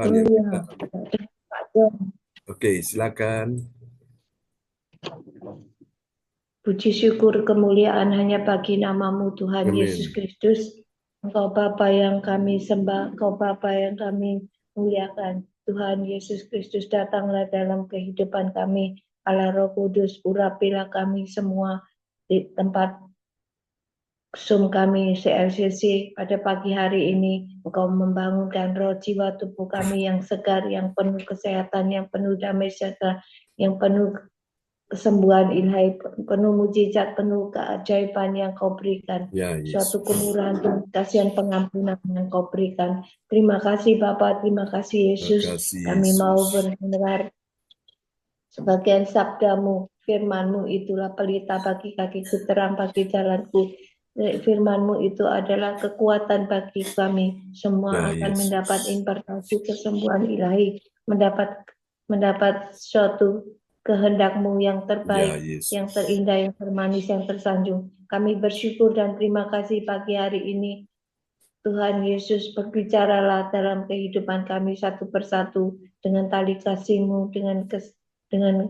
Tuhan yang Iya, kita. Pak John. Oke, silakan. Puji syukur kemuliaan hanya bagi namamu Tuhan Yesus Amin. Kristus. Engkau Bapa yang kami sembah, Engkau Bapa yang kami muliakan. Tuhan Yesus Kristus datanglah dalam kehidupan kami. Allah Roh Kudus, urapilah kami semua di tempat Zoom kami CLCC pada pagi hari ini. Engkau membangunkan roh jiwa tubuh kami yang segar, yang penuh kesehatan, yang penuh damai sejahtera, yang penuh kesembuhan ilahi, penuh mujizat, penuh keajaiban yang kau berikan. Ya, Suatu Yesus. kemurahan, kasihan, pengampunan yang kau berikan. Terima kasih Bapa, terima kasih Terima Yesus. kasih, Kami mau Yesus. mendengar sebagian sabdamu, firmanmu itulah pelita bagi kakiku, terang bagi jalanku. Firmanmu itu adalah kekuatan bagi kami. Semua Ya, akan mendapat Yesus. impartasi kesembuhan ilahi, mendapat suatu kehendakmu yang Ya, terbaik, yang Yesus. terindah, yang termanis, yang tersanjung. Kami bersyukur dan terima kasih pagi hari ini. Tuhan Yesus, berbicaralah dalam kehidupan kami satu persatu dengan tali kasih-Mu, dengan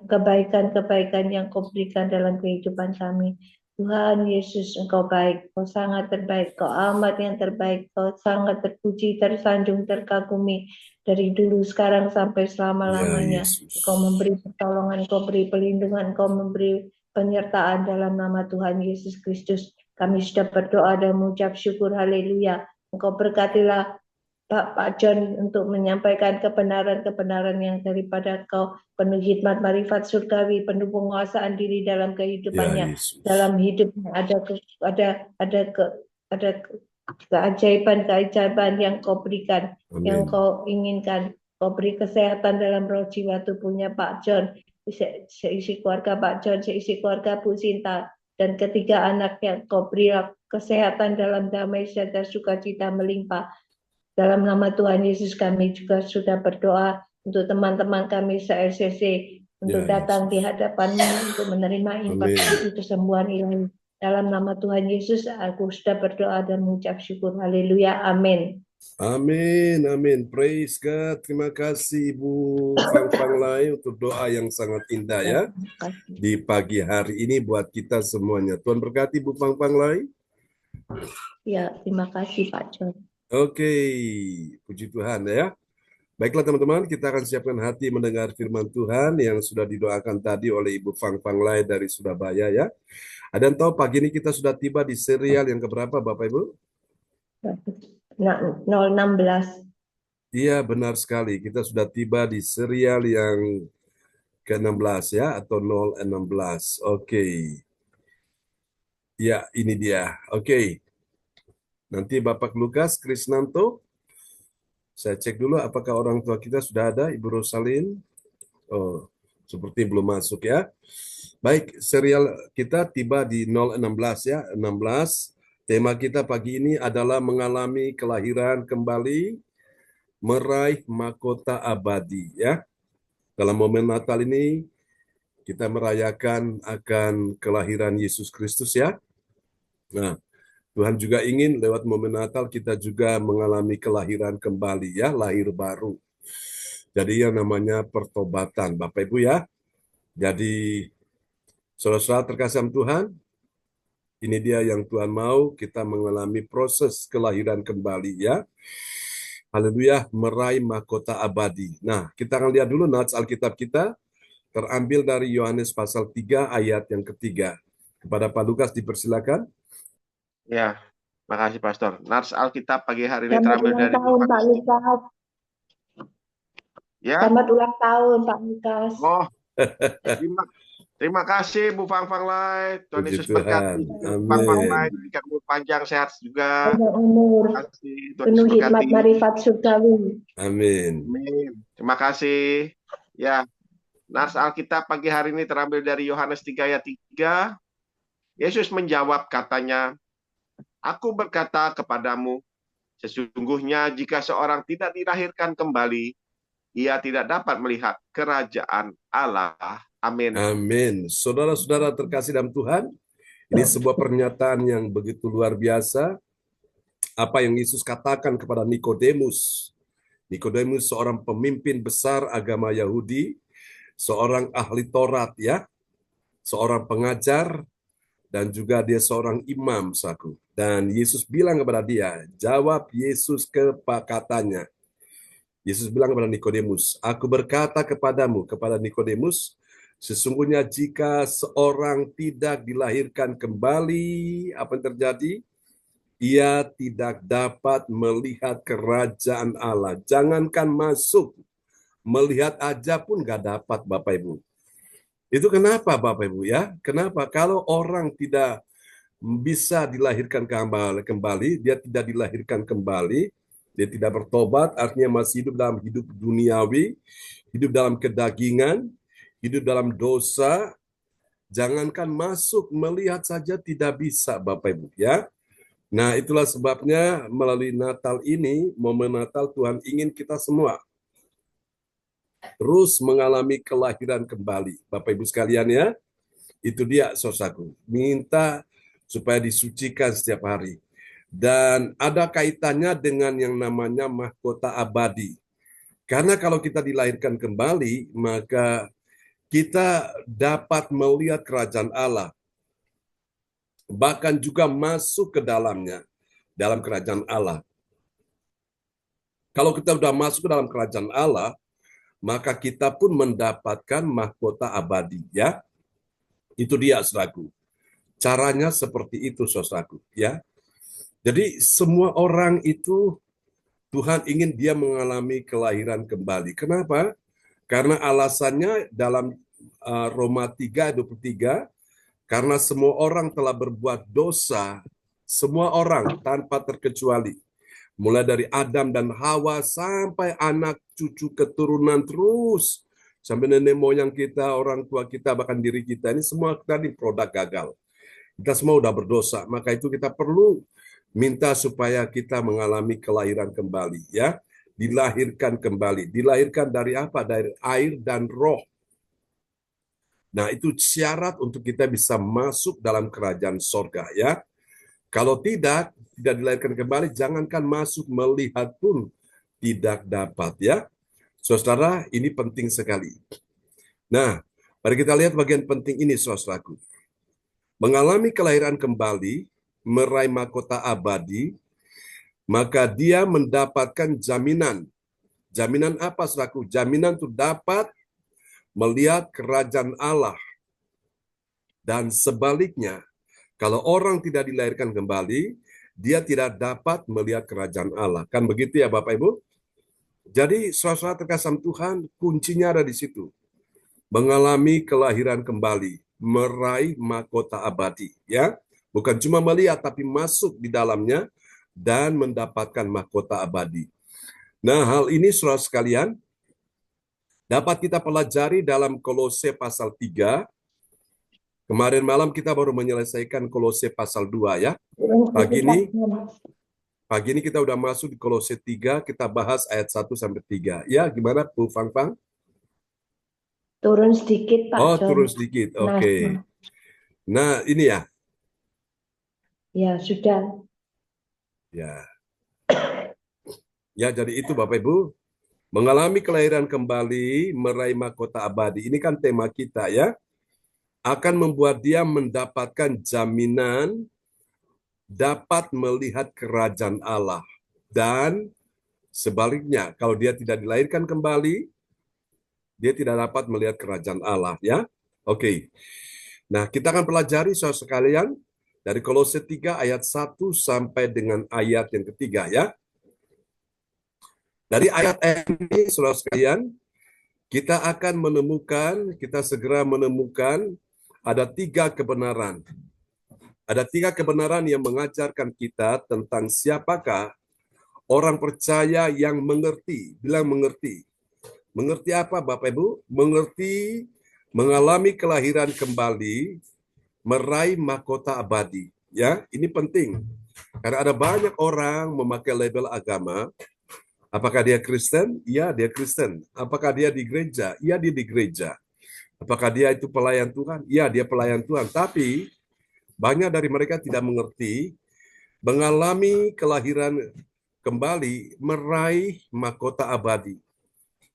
kebaikan-kebaikan yang Kau berikan dalam kehidupan kami. Tuhan Yesus, Engkau baik, Kau sangat terbaik, Kau amat yang terbaik, Kau sangat terpuji, tersanjung, terkagumi dari dulu, sekarang, sampai Ya, selama-lamanya. Kau Yesus. memberi pertolongan, Kau beri pelindungan, Kau memberi penyertaan dalam nama Tuhan Yesus Kristus. Kami sudah berdoa dan mengucap syukur, haleluya. Engkau berkatilah Pak John untuk menyampaikan kebenaran-kebenaran yang daripada Kau, penuh hikmat marifat surgawi, penuh penguasaan diri dalam Ya, kehidupannya, Yesus. dalam hidupnya ada keajaiban-keajaiban yang Kau berikan, yang Amin. Kau inginkan. Kau beri kesehatan dalam roh jiwa tubuhnya Pak John, seisi keluarga Pak John, seisi keluarga Bu Sinta, dan ketiga anaknya. Kau beri kesehatan dalam damai sejahtera sukacita melimpah. Dalam nama Tuhan Yesus kami juga sudah berdoa untuk teman-teman kami se-LCC untuk Ya, datang di Yesus. hadapan-Mu untuk menerima Amin. impartasi kesembuhan ilahi. Dalam nama Tuhan Yesus aku sudah berdoa dan mengucap syukur. Haleluya. Amin. Amin, amin. Praise God. Terima kasih Ibu Fang Fang Lai untuk doa yang sangat indah Ya, ya terima kasih. di pagi hari ini buat kita semuanya. Tuhan berkati Ibu Fang Fang Lai. Ya, terima kasih Pak John. Oke, puji Tuhan ya. Baiklah teman-teman, kita akan siapkan hati mendengar firman Tuhan yang sudah didoakan tadi oleh Ibu Fang Fang Lai dari Surabaya ya. Ada yang tahu pagi ini kita sudah tiba di serial yang keberapa Bapak Ibu? Nah, 016. Iya benar sekali, kita sudah tiba di serial yang ke-16 ya, atau 016. Oke. Ya, ini dia. Oke. Nanti Bapak Lukas Krisnanto, saya cek dulu apakah orang tua kita sudah ada, Ibu Rosalin. Oh, seperti belum masuk ya. Baik, serial kita tiba di 016 ya, 16. Tema kita pagi ini adalah mengalami kelahiran kembali, meraih mahkota abadi ya. Dalam momen Natal ini kita merayakan akan kelahiran Yesus Kristus ya. Nah, Tuhan juga ingin lewat momen Natal kita juga mengalami kelahiran kembali ya, lahir baru. Jadi yang namanya pertobatan, Bapak Ibu ya. Jadi saudara-saudara terkasih dalam Tuhan, ini dia yang Tuhan mau kita mengalami proses kelahiran kembali ya. Haleluya, meraih mahkota abadi. Nah, kita akan lihat dulu nats Alkitab kita terambil dari Yohanes pasal 3 ayat yang ketiga. Kepada Pak Lukas dipersilakan. Ya, makasih Pastor. Nats Alkitab pagi hari ini Selamat terambil ulang dari tahun Pak Lukas. Ya. Selamat ulang tahun Pak Lukas. Oh, terima kasih Bu Fang Fang Lai. Tuhan Puji Yesus Tuhan. berkati. Bu Fang Fang Lai, Amin. diberikan umur panjang, sehat juga. Panjang umur, Terima kasih. Tuhan penuh Yesus hikmat berkati. marifat surgawi. Amin. Amin. Terima kasih. Ya, Nats Alkitab pagi hari ini terambil dari Yohanes 3 ayat 3. Yesus menjawab katanya, Aku berkata kepadamu, sesungguhnya jika seorang tidak dilahirkan kembali, ia tidak dapat melihat kerajaan Allah. Amin. Amin. Saudara-saudara terkasih dalam Tuhan, ini sebuah pernyataan yang begitu luar biasa. Apa yang Yesus katakan kepada Nikodemus Nikodemus seorang pemimpin besar agama Yahudi, seorang ahli Taurat ya, seorang pengajar, dan juga dia seorang imam, saudaraku. Dan Yesus bilang kepada dia, jawab Yesus katanya. Yesus bilang kepada Nikodemus, aku berkata kepadamu, kepada Nikodemus, sesungguhnya jika seorang tidak dilahirkan kembali, apa yang terjadi? Ia tidak dapat melihat kerajaan Allah. Jangankan masuk, melihat aja pun nggak dapat, Bapak Ibu. Itu kenapa, Bapak Ibu ya? Kenapa? Kalau orang tidak bisa dilahirkan kembali, dia tidak dilahirkan kembali, dia tidak bertobat, artinya masih hidup dalam hidup duniawi, hidup dalam kedagingan, hidup dalam dosa. Jangankan masuk, melihat saja tidak bisa, Bapak Ibu ya. Nah, itulah sebabnya melalui Natal ini, momen Natal, Tuhan ingin kita semua terus mengalami kelahiran kembali. Bapak Ibu sekalian ya, itu dia saudaraku. Minta supaya disucikan setiap hari. Dan ada kaitannya dengan yang namanya mahkota abadi. Karena kalau kita dilahirkan kembali, maka kita dapat melihat kerajaan Allah. Bahkan juga masuk ke dalamnya, dalam kerajaan Allah. Kalau kita sudah masuk ke dalam kerajaan Allah, maka kita pun mendapatkan mahkota abadi, ya. Itu dia, saudaraku. Caranya seperti itu, saudaraku, ya. Jadi semua orang itu Tuhan ingin dia mengalami kelahiran kembali. Kenapa? Karena alasannya dalam Roma 3:23, karena semua orang telah berbuat dosa, semua orang tanpa terkecuali. Mulai dari Adam dan Hawa sampai anak cucu keturunan terus. Sampai nenek moyang kita, orang tua kita, bahkan diri kita. Ini semua tadi produk gagal. Kita semua udah berdosa. Maka itu kita perlu minta supaya kita mengalami kelahiran kembali. Ya, dilahirkan kembali. Dilahirkan dari apa? Dari air dan roh. Nah, itu syarat untuk kita bisa masuk dalam kerajaan sorga. Ya, kalau tidak dilahirkan kembali, jangankan masuk, melihat pun tidak dapat ya. Saudara, ini penting sekali. Nah, mari kita lihat bagian penting ini, saudaraku. Mengalami kelahiran kembali, meraih mahkota abadi, maka dia mendapatkan jaminan. Jaminan apa, saudaraku? Jaminan untuk dapat melihat kerajaan Allah. Dan sebaliknya, kalau orang tidak dilahirkan kembali, dia tidak dapat melihat kerajaan Allah. Kan begitu ya Bapak Ibu? Jadi saudara terkasih Tuhan, kuncinya ada di situ. Mengalami kelahiran kembali, meraih mahkota abadi. Ya, bukan cuma melihat, tapi masuk di dalamnya dan mendapatkan mahkota abadi. Nah, hal ini saudara sekalian, dapat kita pelajari dalam Kolose pasal 3. Kemarin malam kita baru menyelesaikan Kolose pasal 2 ya. Pagi ini kita udah masuk di Kolose 3, kita bahas ayat 1-3. Ya, gimana Bu Fang Fang? Turun sedikit Pak Oh, John. turun sedikit. Oke. Nah, ini ya. Ya, sudah. Ya. Ya, jadi itu Bapak Ibu. Mengalami kelahiran kembali, meraih mahkota abadi. Ini kan tema kita ya. Akan membuat dia mendapatkan jaminan dapat melihat kerajaan Allah. Dan sebaliknya, kalau dia tidak dilahirkan kembali, dia tidak dapat melihat kerajaan Allah. Ya, oke. Nah, kita akan pelajari saudara sekalian dari Kolose 3 ayat 1 sampai dengan ayat yang ketiga ya. Dari ayat ini saudara sekalian, kita akan menemukan, kita segera menemukan ada 3 kebenaran. Ada 3 kebenaran yang mengajarkan kita tentang siapakah orang percaya yang mengerti. Bilang mengerti. Mengerti apa Bapak Ibu? Mengerti mengalami kelahiran kembali, meraih mahkota abadi. Ya, ini penting. Karena ada banyak orang memakai label agama. Apakah dia Kristen? Ya, dia Kristen. Apakah dia di gereja? Ya, dia di gereja. Apakah dia itu pelayan Tuhan? Ya, dia pelayan Tuhan. Tapi banyak dari mereka tidak mengerti mengalami kelahiran kembali meraih mahkota abadi.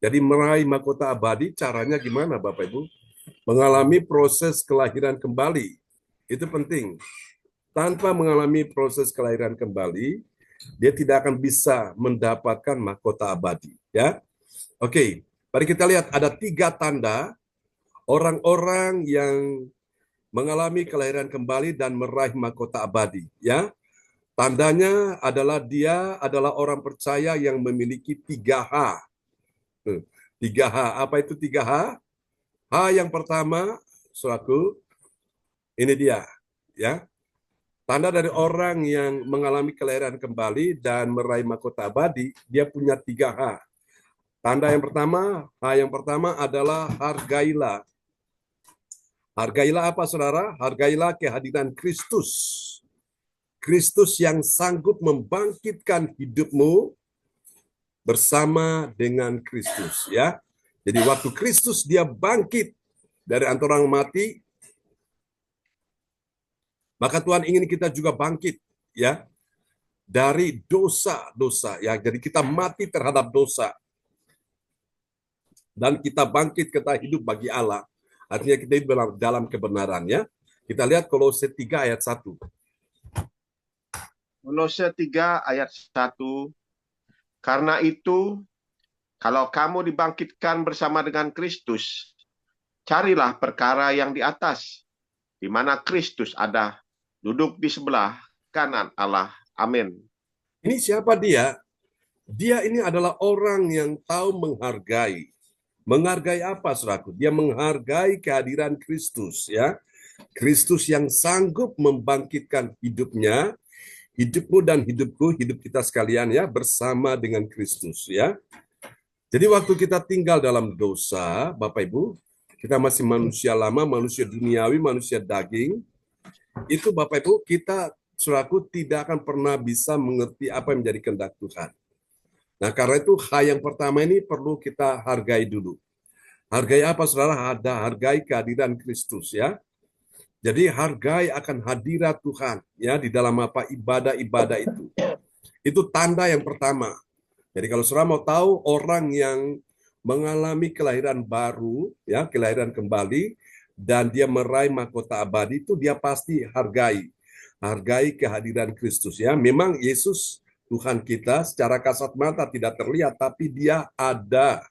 Jadi meraih mahkota abadi caranya gimana Bapak Ibu? Mengalami proses kelahiran kembali. Itu penting. Tanpa mengalami proses kelahiran kembali, dia tidak akan bisa mendapatkan mahkota abadi. Ya, oke. Mari kita lihat ada 3 tanda orang-orang yang mengalami kelahiran kembali dan meraih mahkota abadi. Ya, tandanya adalah dia adalah orang percaya yang memiliki 3H. 3H. Apa itu 3H? H yang pertama, saudaraku, ini dia. Ya, tanda dari orang yang mengalami kelahiran kembali dan meraih mahkota abadi, dia punya 3H. Tanda yang pertama, H yang pertama adalah hargailah. Hargailah apa, saudara? Hargailah kehadiran Kristus. Kristus yang sanggup membangkitkan hidupmu bersama dengan Kristus. Ya, jadi waktu Kristus dia bangkit dari antara orang mati, maka Tuhan ingin kita juga bangkit, ya, dari dosa-dosa. Ya, jadi kita mati terhadap dosa dan kita bangkit, kita hidup bagi Allah. Artinya kita hidup dalam kebenaran, ya. Kita lihat Kolose 3 ayat 1. Kolose 3 ayat 1. Karena itu, kalau kamu dibangkitkan bersama dengan Kristus, carilah perkara yang di atas, di mana Kristus ada, duduk di sebelah kanan Allah. Amin. Ini siapa dia? Dia ini adalah orang yang tahu menghargai. Menghargai apa, saudaraku? Dia menghargai kehadiran Kristus, ya. Kristus yang sanggup membangkitkan hidupnya, hidupmu dan hidupku, hidup kita sekalian, ya, bersama dengan Kristus, ya. Jadi waktu kita tinggal dalam dosa, Bapak Ibu, kita masih manusia lama, manusia duniawi, manusia daging, itu Bapak Ibu, kita, saudaraku, tidak akan pernah bisa mengerti apa yang menjadi kehendak Tuhan. Nah, karena itu hal yang pertama ini perlu kita hargai dulu. Hargai apa, saudara? Hargai kehadiran Kristus, ya. Jadi hargai akan hadirat Tuhan, ya, di dalam apa ibadah-ibadah itu. Itu tanda yang pertama. Jadi kalau saudara mau tahu orang yang mengalami kelahiran baru, ya, kelahiran kembali, dan dia meraih mahkota abadi, itu dia pasti hargai kehadiran Kristus, ya. Memang Yesus Tuhan kita secara kasat mata tidak terlihat, tapi dia ada.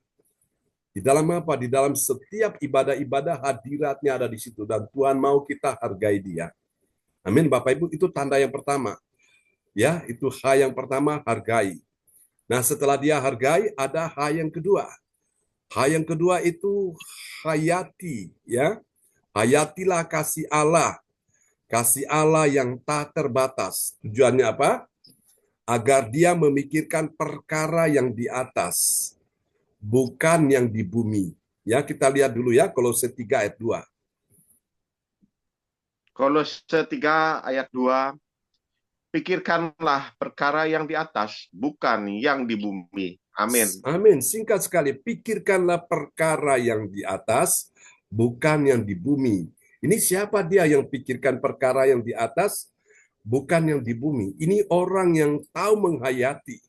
Di dalam apa? Di dalam setiap ibadah-ibadah hadiratnya ada di situ. Dan Tuhan mau kita hargai dia. Amin, Bapak Ibu. Itu tanda yang pertama. Ya, itu H yang pertama, hargai. Nah, setelah dia hargai, ada H yang kedua. H yang kedua itu hayati. Ya, hayatilah kasih Allah. Kasih Allah yang tak terbatas. Tujuannya apa? Agar dia memikirkan perkara yang di atas, bukan yang di bumi. Ya, kita lihat dulu ya, Kolose 3 ayat 2. Kolose 3 ayat 2. Pikirkanlah perkara yang di atas, bukan yang di bumi. Amin. Amin. Singkat sekali, pikirkanlah perkara yang di atas, bukan yang di bumi. Ini siapa dia yang pikirkan perkara yang di atas, bukan yang di bumi? Ini orang yang tahu menghayati.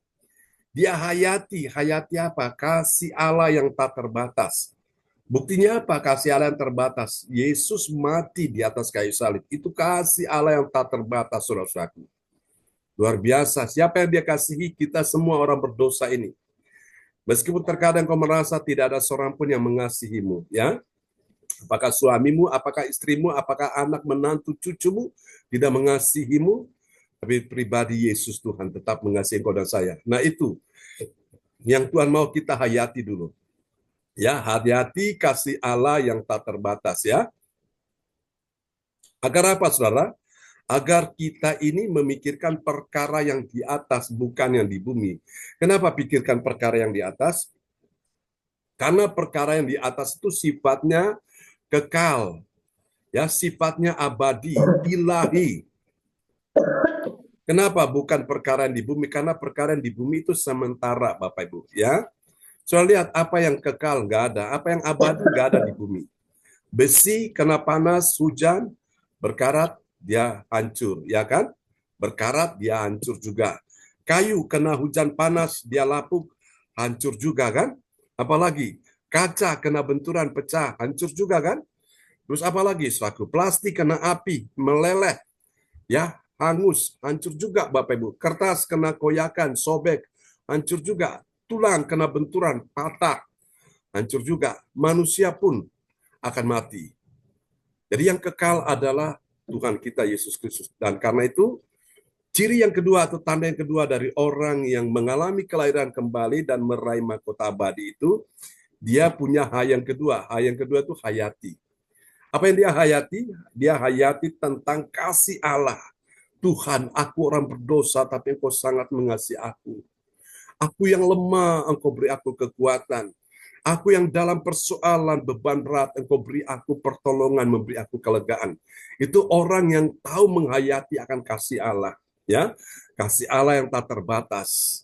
Dia hayati apa? Kasih Allah yang tak terbatas. Buktinya apa kasih Allah yang terbatas? Yesus mati di atas kayu salib. Itu kasih Allah yang tak terbatas, saudara-saudaraku. Luar biasa. Siapa yang dia kasihi? Kita semua orang berdosa ini. Meskipun terkadang kau merasa tidak ada seorang pun yang mengasihimu, ya. Apakah suamimu, apakah istrimu, apakah anak menantu cucumu tidak mengasihimu, tapi pribadi Yesus Tuhan tetap mengasihi engkau dan saya. Nah, itu yang Tuhan mau kita hayati dulu. Ya, hayati kasih Allah yang tak terbatas, ya. Agar apa, saudara? Agar kita ini memikirkan perkara yang di atas, bukan yang di bumi. Kenapa pikirkan perkara yang di atas? Karena perkara yang di atas itu sifatnya kekal, ya, sifatnya abadi, ilahi. Kenapa bukan perkara yang di bumi? Karena perkara yang di bumi itu sementara, Bapak Ibu, ya. Soal lihat apa yang kekal nggak ada, apa yang abadi nggak ada di bumi. Besi kena panas, hujan, berkarat dia hancur, ya kan? Berkarat dia hancur juga. Kayu kena hujan panas, dia lapuk, hancur juga kan? Apalagi kaca kena benturan pecah, hancur juga kan? Terus apalagi saudaraku? Plastik kena api, meleleh, ya, hangus, hancur juga Bapak Ibu. Kertas kena koyakan, sobek, hancur juga. Tulang kena benturan, patah, hancur juga. Manusia pun akan mati. Jadi yang kekal adalah Tuhan kita Yesus Kristus. Dan karena itu, ciri yang kedua atau tanda yang kedua dari orang yang mengalami kelahiran kembali dan meraih mahkota abadi itu, dia punya hal yang kedua. Hal yang kedua itu hayati. Apa yang dia hayati? Dia hayati tentang kasih Allah. Tuhan, aku orang berdosa, tapi Engkau sangat mengasihi aku. Aku yang lemah, Engkau beri aku kekuatan. Aku yang dalam persoalan beban berat, Engkau beri aku pertolongan, memberi aku kelegaan. Itu orang yang tahu menghayati akan kasih Allah. Ya, kasih Allah yang tak terbatas.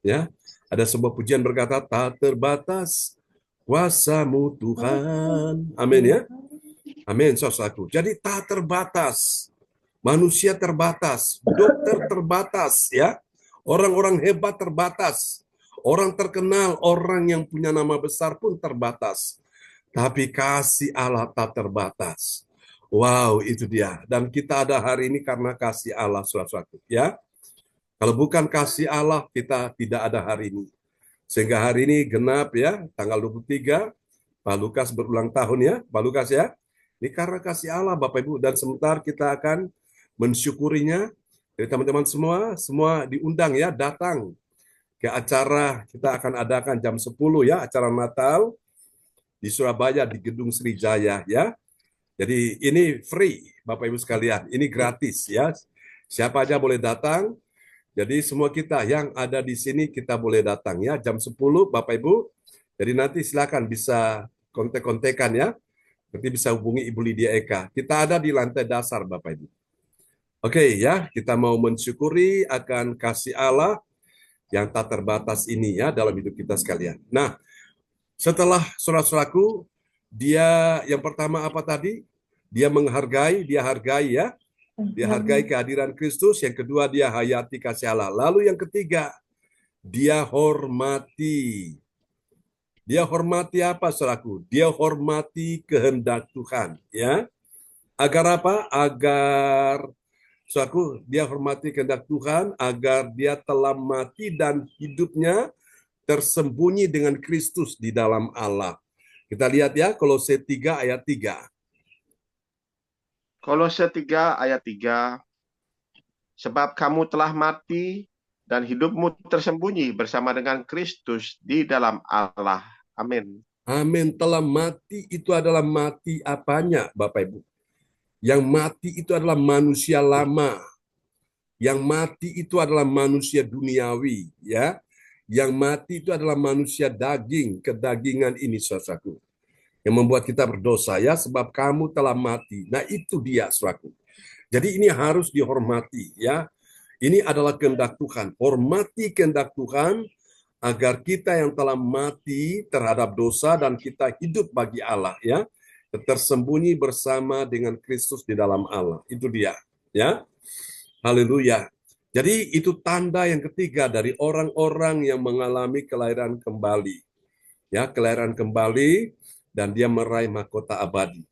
Ya, ada sebuah pujian berkata, tak terbatas kuasa-Mu Tuhan. Amin ya. Amin, saudaraku. Jadi tak terbatas. Manusia terbatas, dokter terbatas, ya. Orang-orang hebat terbatas. Orang terkenal, orang yang punya nama besar pun terbatas. Tapi kasih Allah tak terbatas. Wow, itu dia. Dan kita ada hari ini karena kasih Allah, saudara-saudaraku, ya. Kalau bukan kasih Allah, kita tidak ada hari ini. Sehingga hari ini genap ya, tanggal 23, Pak Lukas berulang tahun ya, Pak Lukas ya. Ini karena kasih Allah Bapak Ibu, dan sebentar kita akan mensyukurinya. Jadi teman-teman semua diundang ya, datang ke acara kita akan adakan jam 10 ya, acara Natal di Surabaya di Gedung Srijaya ya. Jadi ini free Bapak Ibu sekalian, ini gratis ya. Siapa aja boleh datang. Jadi semua kita yang ada di sini kita boleh datang ya, jam 10 Bapak Ibu. Jadi nanti silakan bisa kontek-kontekan ya. Nanti bisa hubungi Ibu Lydia Eka. Kita ada di lantai dasar Bapak Ibu. Oke ya, kita mau mensyukuri akan kasih Allah yang tak terbatas ini ya dalam hidup kita sekalian. Nah, setelah saudara-saudaraku, dia yang pertama apa tadi? Dia menghargai, dia hargai ya. Dia hargai kehadiran Kristus. Yang kedua, dia hayati kasih Allah. Lalu yang ketiga, dia hormati. Dia hormati apa, saudaraku? Dia hormati kehendak Tuhan, ya. Agar apa? Agar, saudaraku, dia hormati kehendak Tuhan, agar dia telah mati dan hidupnya tersembunyi dengan Kristus di dalam Allah. Kita lihat ya, Kolose 3 ayat 3. Kolose 3 ayat 3. Sebab kamu telah mati dan hidupmu tersembunyi bersama dengan Kristus di dalam Allah. Amin. Amin. Telah mati itu adalah mati apanya, Bapak Ibu? Yang mati itu adalah manusia lama. Yang mati itu adalah manusia duniawi, ya. Yang mati itu adalah manusia daging, kedagingan ini, saudaraku. Yang membuat kita berdosa, ya, sebab kamu telah mati. Nah, itu dia, saudaraku. Jadi ini harus dihormati, ya. Ini adalah kehendak Tuhan. Hormati kehendak Tuhan agar kita yang telah mati terhadap dosa dan kita hidup bagi Allah, ya. Tersembunyi bersama dengan Kristus di dalam Allah. Itu dia, ya. Haleluya. Jadi itu tanda yang ketiga dari orang-orang yang mengalami kelahiran kembali. Ya, kelahiran kembali dan dia meraih mahkota abadi.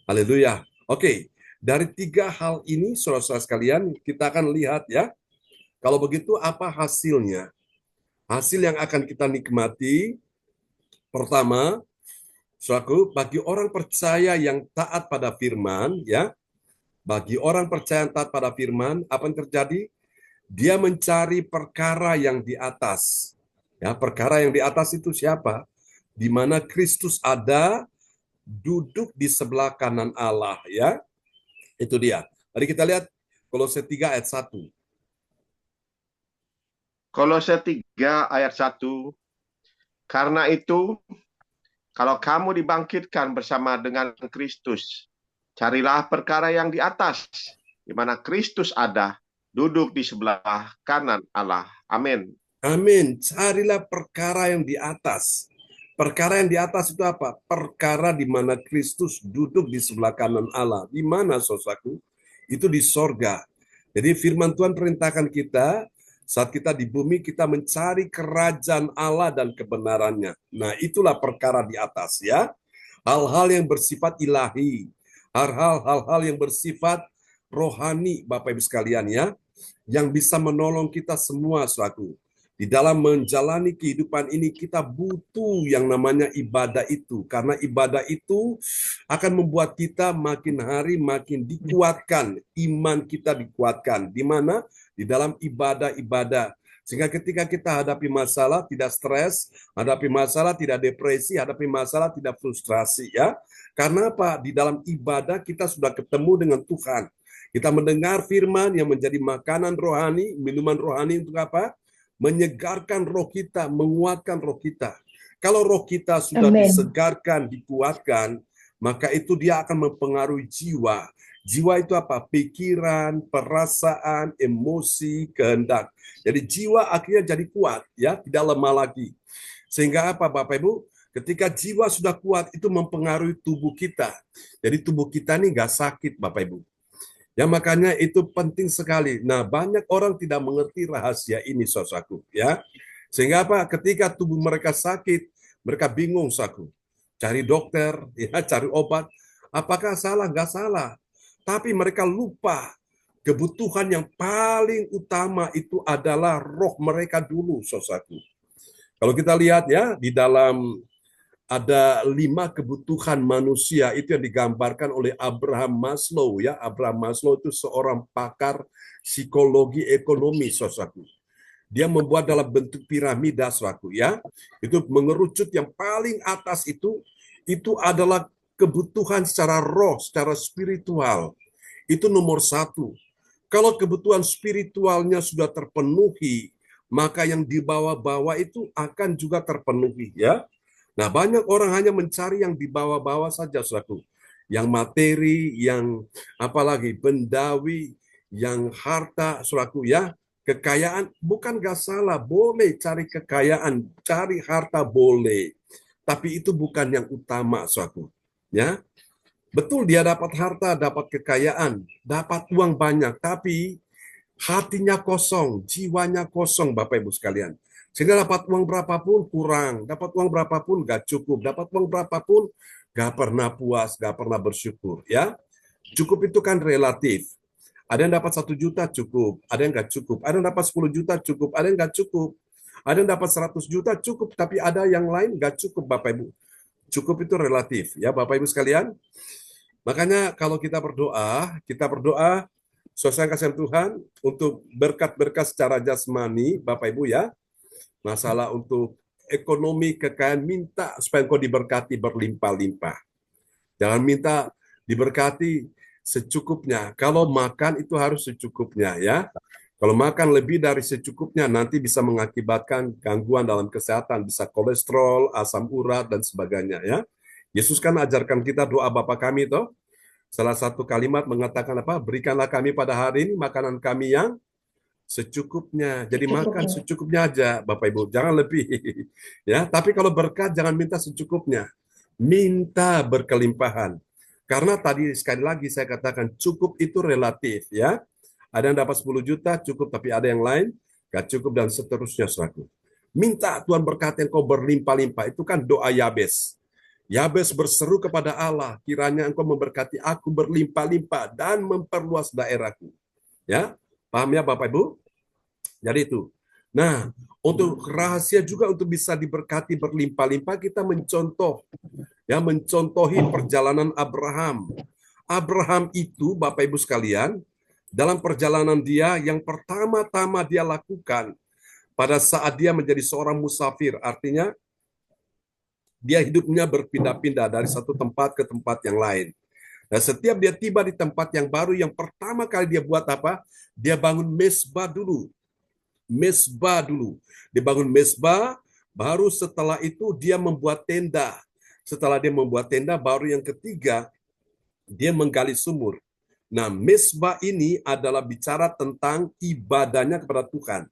Haleluya. Oke, dari tiga hal ini saudara-saudara sekalian kita akan lihat ya. Kalau begitu apa hasilnya? Hasil yang akan kita nikmati pertama, saudaraku, bagi orang percaya yang taat pada firman ya, bagi orang percaya yang taat pada firman, apa yang terjadi? Dia mencari perkara yang di atas. Ya, perkara yang di atas itu siapa? Di mana Kristus ada, duduk di sebelah kanan Allah, ya. Itu dia. Mari kita lihat Kolose 3 ayat 1. Kolose 3 ayat 1. Karena itu, kalau kamu dibangkitkan bersama dengan Kristus, carilah perkara yang di atas, di mana Kristus ada, duduk di sebelah kanan Allah. Amin. Amin. Carilah perkara yang di atas. Perkara yang di atas itu apa? Perkara di mana Kristus duduk di sebelah kanan Allah. Di mana, saudaraku? Itu di sorga. Jadi firman Tuhan perintahkan kita, Saat kita di bumi, kita mencari kerajaan Allah dan kebenarannya. Nah, itulah perkara di atas ya. Hal-hal yang bersifat ilahi, hal-hal yang bersifat rohani, Bapak Ibu sekalian ya, yang bisa menolong kita semua selaku. Di dalam menjalani kehidupan ini kita butuh yang namanya ibadah itu. Karena ibadah itu akan membuat kita makin hari makin dikuatkan. Iman kita dikuatkan. Di mana? Di dalam ibadah-ibadah. Sehingga ketika kita hadapi masalah tidak stres, hadapi masalah tidak depresi, hadapi masalah tidak frustrasi ya. Karena apa? Di dalam ibadah kita sudah ketemu dengan Tuhan. Kita mendengar firman yang menjadi makanan rohani, minuman rohani untuk apa? Menyegarkan roh kita, menguatkan roh kita. Kalau roh kita sudah Amin. disegarkan, dikuatkan, maka itu dia akan mempengaruhi jiwa. Jiwa itu apa? Pikiran, perasaan, emosi, kehendak. Jadi jiwa akhirnya jadi kuat, ya, tidak lemah lagi. Sehingga apa, Bapak Ibu? Ketika jiwa sudah kuat, itu mempengaruhi tubuh kita. Jadi tubuh kita ini nggak sakit, Bapak Ibu. Ya makanya itu penting sekali. Nah, banyak orang tidak mengerti rahasia ini, saudaraku, ya. Sehingga apa? Ketika tubuh mereka sakit, mereka bingung, saudaraku. Cari dokter, ya, cari obat. Apakah salah? Nggak salah. Tapi mereka lupa kebutuhan yang paling utama itu adalah roh mereka dulu, saudaraku. Kalau kita lihat ya, di dalam ada 5 kebutuhan manusia itu yang digambarkan oleh Abraham Maslow ya. Abraham Maslow itu seorang pakar psikologi ekonomi, saudaraku. Dia membuat dalam bentuk piramida, saudaraku ya. Itu mengerucut yang paling atas itu adalah kebutuhan secara roh, secara spiritual. Itu nomor 1. Kalau kebutuhan spiritualnya sudah terpenuhi, maka yang di bawah-bawah itu akan juga terpenuhi ya. Nah, banyak orang hanya mencari yang di bawah-bawah saja, saudaraku. Yang materi, yang apalagi bendawi, yang harta, saudaraku ya. Kekayaan bukan gak salah, boleh cari kekayaan, cari harta boleh. Tapi itu bukan yang utama, saudaraku. Ya. Betul dia dapat harta, dapat kekayaan, dapat uang banyak, tapi hatinya kosong, jiwanya kosong, Bapak Ibu sekalian. Sehingga dapat uang berapapun kurang, dapat uang berapapun gak cukup, dapat uang berapapun gak pernah puas, gak pernah bersyukur. Ya, cukup itu kan relatif. Ada yang dapat 1 juta cukup, ada yang gak cukup. Ada yang dapat 10 juta cukup, ada yang gak cukup. Ada yang dapat 100 juta cukup, tapi ada yang lain gak cukup, Bapak Ibu. Cukup itu relatif, ya Bapak Ibu sekalian. Makanya kalau kita berdoa sesuai kasihan Tuhan untuk berkat-berkat secara jasmani, Bapak Ibu ya. Masalah untuk ekonomi, kekayaan, minta supaya engkau diberkati berlimpah-limpah. Jangan minta diberkati secukupnya. Kalau makan itu harus secukupnya ya. Kalau makan lebih dari secukupnya nanti bisa mengakibatkan gangguan dalam kesehatan, bisa kolesterol, asam urat dan sebagainya ya. Yesus kan ajarkan kita doa Bapa kami toh. Salah satu kalimat mengatakan apa? Berikanlah kami pada hari ini makanan kami yang secukupnya. Jadi makan secukupnya aja, Bapak Ibu. Jangan lebih. Ya, tapi kalau berkat jangan minta secukupnya. Minta berkelimpahan. Karena tadi sekali lagi saya katakan cukup itu relatif ya. Ada yang dapat 10 juta cukup, tapi ada yang lain gak cukup dan seterusnya, saudaraku. Minta Tuhan berkati engkau berlimpah-limpah. Itu kan doa Yabes. Yabes berseru kepada Allah, kiranya engkau memberkati aku berlimpah-limpah dan memperluas daerahku. Ya, paham ya Bapak Ibu? Jadi itu. Nah, untuk rahasia juga untuk bisa diberkati berlimpah-limpah kita mencontohi perjalanan Abraham. Abraham itu Bapak Ibu sekalian, dalam perjalanan dia yang pertama-tama dia lakukan pada saat dia menjadi seorang musafir, artinya dia hidupnya berpindah-pindah dari satu tempat ke tempat yang lain. Nah, setiap dia tiba di tempat yang baru, yang pertama kali dia buat apa? Dia bangun mesbah dulu. Mesbah dulu. Dia bangun mesbah, baru setelah itu dia membuat tenda. Setelah dia membuat tenda, baru yang ketiga, dia menggali sumur. Nah, mesbah ini adalah bicara tentang ibadahnya kepada Tuhan.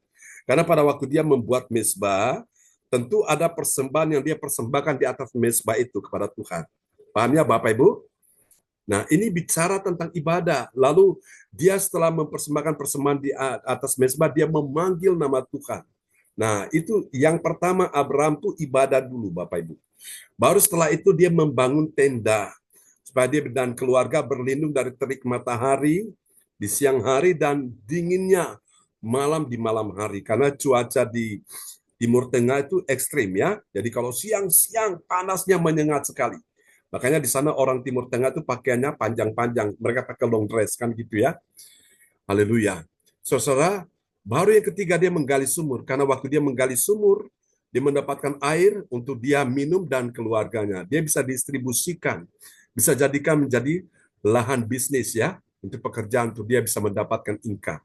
Karena pada waktu dia membuat mesbah, tentu ada persembahan yang dia persembahkan di atas mesbah itu kepada Tuhan. Paham ya Bapak Ibu? Nah, ini bicara tentang ibadah. Lalu dia setelah mempersembahkan persembahan di atas mezbah, dia memanggil nama Tuhan. Nah, itu yang pertama Abraham tuh ibadah dulu, Bapak Ibu. Baru setelah itu dia membangun tenda supaya dia dan keluarga berlindung dari terik matahari di siang hari dan dinginnya malam di malam hari. Karena cuaca di Timur Tengah itu ekstrim ya. Jadi kalau siang-siang panasnya menyengat sekali. Makanya di sana orang Timur Tengah itu pakaiannya panjang-panjang. Mereka pakai long dress kan gitu ya. Haleluya. Saudara, baru yang ketiga dia menggali sumur. Karena waktu dia menggali sumur, dia mendapatkan air untuk dia minum dan keluarganya. Dia bisa distribusikan. Bisa jadikan menjadi lahan bisnis ya. Untuk pekerjaan untuk dia bisa mendapatkan income.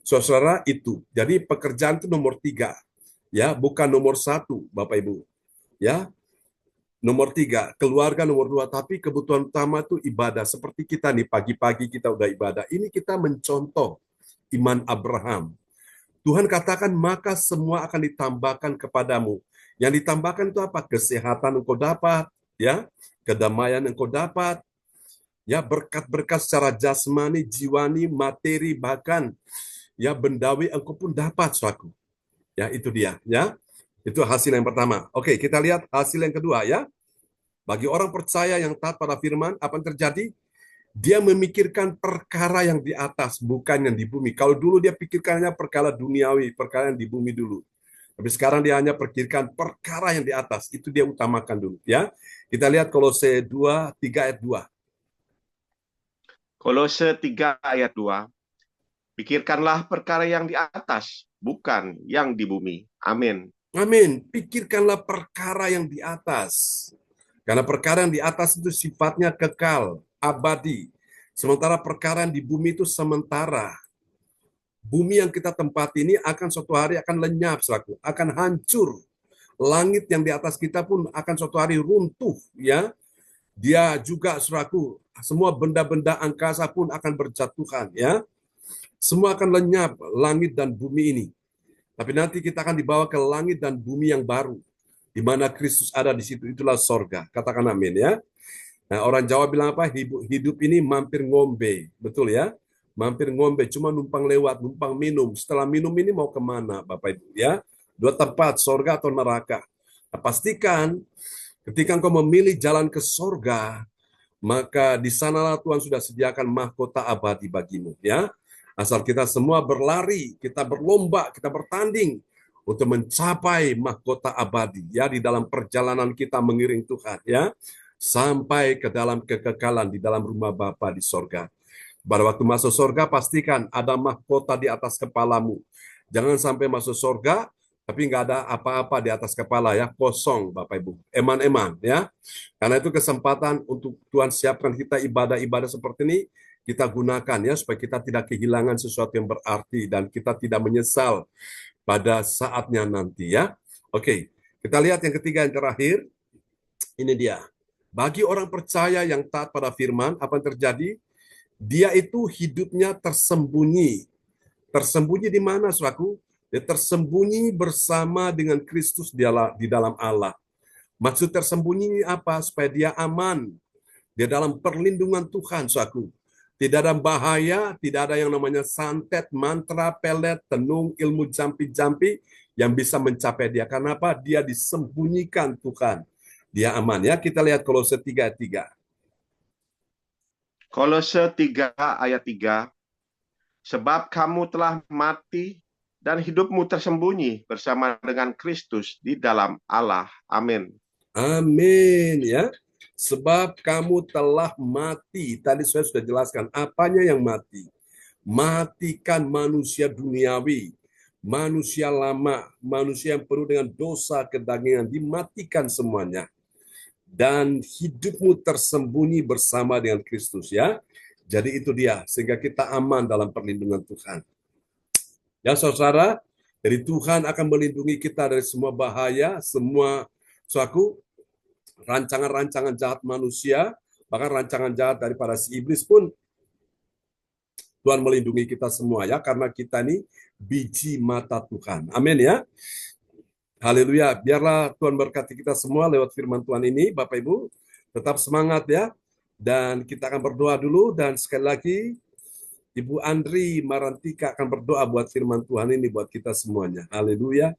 Saudara itu. Jadi pekerjaan itu nomor 3. Ya, bukan nomor 1, Bapak Ibu. Ya, nomor 3, keluarga nomor 2, tapi kebutuhan utama itu ibadah. Seperti kita nih, pagi-pagi kita udah ibadah. Ini kita mencontoh iman Abraham. Tuhan katakan, maka semua akan ditambahkan kepadamu. Yang ditambahkan itu apa? Kesehatan engkau dapat, ya, kedamaian engkau dapat, ya, berkat-berkat secara jasmani, jiwani, materi, bahkan ya bendawi engkau pun dapat, suatu. Ya, itu dia, ya. Itu hasil yang pertama. Oke, kita lihat hasil yang kedua ya. Bagi orang percaya yang taat pada firman, apa yang terjadi? Dia memikirkan perkara yang di atas, bukan yang di bumi. Kalau dulu dia pikirkannya perkara duniawi, perkara yang di bumi dulu. Tapi sekarang dia hanya pikirkan perkara yang di atas. Itu dia utamakan dulu, ya. Kita lihat Kolose 3 ayat 2. Kolose 3 ayat 2. Pikirkanlah perkara yang di atas, bukan yang di bumi. Amin. Amin. Pikirkanlah perkara yang di atas. Karena perkara yang di atas itu sifatnya kekal, abadi. Sementara perkara yang di bumi itu sementara. Bumi yang kita tempati ini akan suatu hari akan lenyap, selaku, akan hancur. Langit yang di atas kita pun akan suatu hari runtuh, ya. Dia juga, selaku, semua benda-benda angkasa pun akan berjatuhan, ya. Semua akan lenyap, langit dan bumi ini. Tapi nanti kita akan dibawa ke langit dan bumi yang baru, di mana Kristus ada di situ, itulah sorga. Katakan amin ya. Nah, orang Jawa bilang apa? Hidup ini mampir ngombe, betul ya? Mampir ngombe, cuma numpang lewat, numpang minum. Setelah minum ini mau kemana, Bapak Ibu ya? 2 tempat, sorga atau neraka. Nah, pastikan ketika engkau memilih jalan ke sorga, maka di sanalah Tuhan sudah sediakan mahkota abadi bagimu ya. Asal kita semua berlari, kita berlomba, kita bertanding untuk mencapai mahkota abadi ya di dalam perjalanan kita mengiring Tuhan ya sampai ke dalam kekekalan di dalam rumah Bapa di sorga. Pada waktu masuk sorga pastikan ada mahkota di atas kepalamu. Jangan sampai masuk sorga tapi nggak ada apa-apa di atas kepala ya, kosong Bapak Ibu, eman-eman ya. Karena itu kesempatan untuk Tuhan siapkan kita ibadah-ibadah seperti ini, kita gunakan ya supaya kita tidak kehilangan sesuatu yang berarti dan kita tidak menyesal pada saatnya nanti ya. Oke, kita lihat yang ketiga yang terakhir. Ini dia. Bagi orang percaya yang taat pada firman, apa yang terjadi? Dia itu hidupnya tersembunyi. Tersembunyi di mana, saudaraku? Dia tersembunyi bersama dengan Kristus di dalam Allah. Maksud tersembunyi apa? Supaya dia aman. Dia dalam perlindungan Tuhan, saudaraku. Tidak ada bahaya, tidak ada yang namanya santet, mantra, pelet, tenung, ilmu jampi-jampi yang bisa mencapai dia. Karena apa? Dia disembunyikan Tuhan. Dia aman ya. Kita lihat Kolose 3 ayat 3. Kolose 3 ayat 3. Sebab kamu telah mati dan hidupmu tersembunyi bersama dengan Kristus di dalam Allah. Amin. Amin ya. Sebab kamu telah mati. Tadi saya sudah jelaskan apanya yang mati. Matikan manusia duniawi, manusia lama, manusia yang penuh dengan dosa kedagingan, dimatikan semuanya. Dan hidupmu tersembunyi bersama dengan Kristus ya. Jadi itu dia, sehingga kita aman dalam perlindungan Tuhan. Ya saudara, dari Tuhan akan melindungi kita dari semua bahaya, semua suatu rancangan-rancangan jahat manusia, bahkan rancangan jahat daripada si iblis pun Tuhan melindungi kita semua ya, karena kita ini biji mata Tuhan. Amin ya. Haleluya. Biarlah Tuhan berkati kita semua lewat firman Tuhan ini, Bapak Ibu. Tetap semangat ya. Dan kita akan berdoa dulu, dan sekali lagi Ibu Andri Marantika akan berdoa buat firman Tuhan ini buat kita semuanya. Haleluya.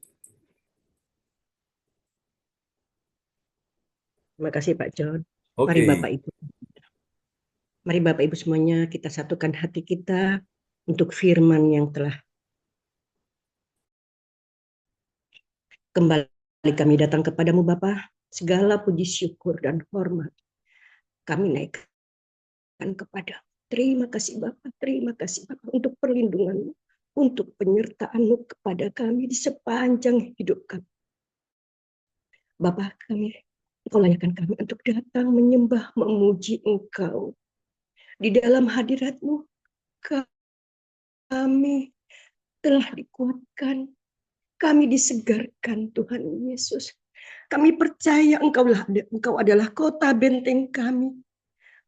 Terima kasih Pak John. Oke. Mari Bapak Ibu semuanya kita satukan hati kita untuk firman yang telah kembali kami datang kepadamu Bapa. Segala puji syukur dan hormat kami naikkan kepada. Terima kasih Bapak, terima kasih Bapak untuk perlindungan-Mu, untuk penyertaan-Mu kepada kami di sepanjang hidup kami. Bapak kami, Engkau layakkan kami untuk datang menyembah, memuji Engkau. Di dalam hadirat-Mu kami telah dikuatkan, kami disegarkan Tuhan Yesus. Kami percaya Engkau adalah kota benteng kami.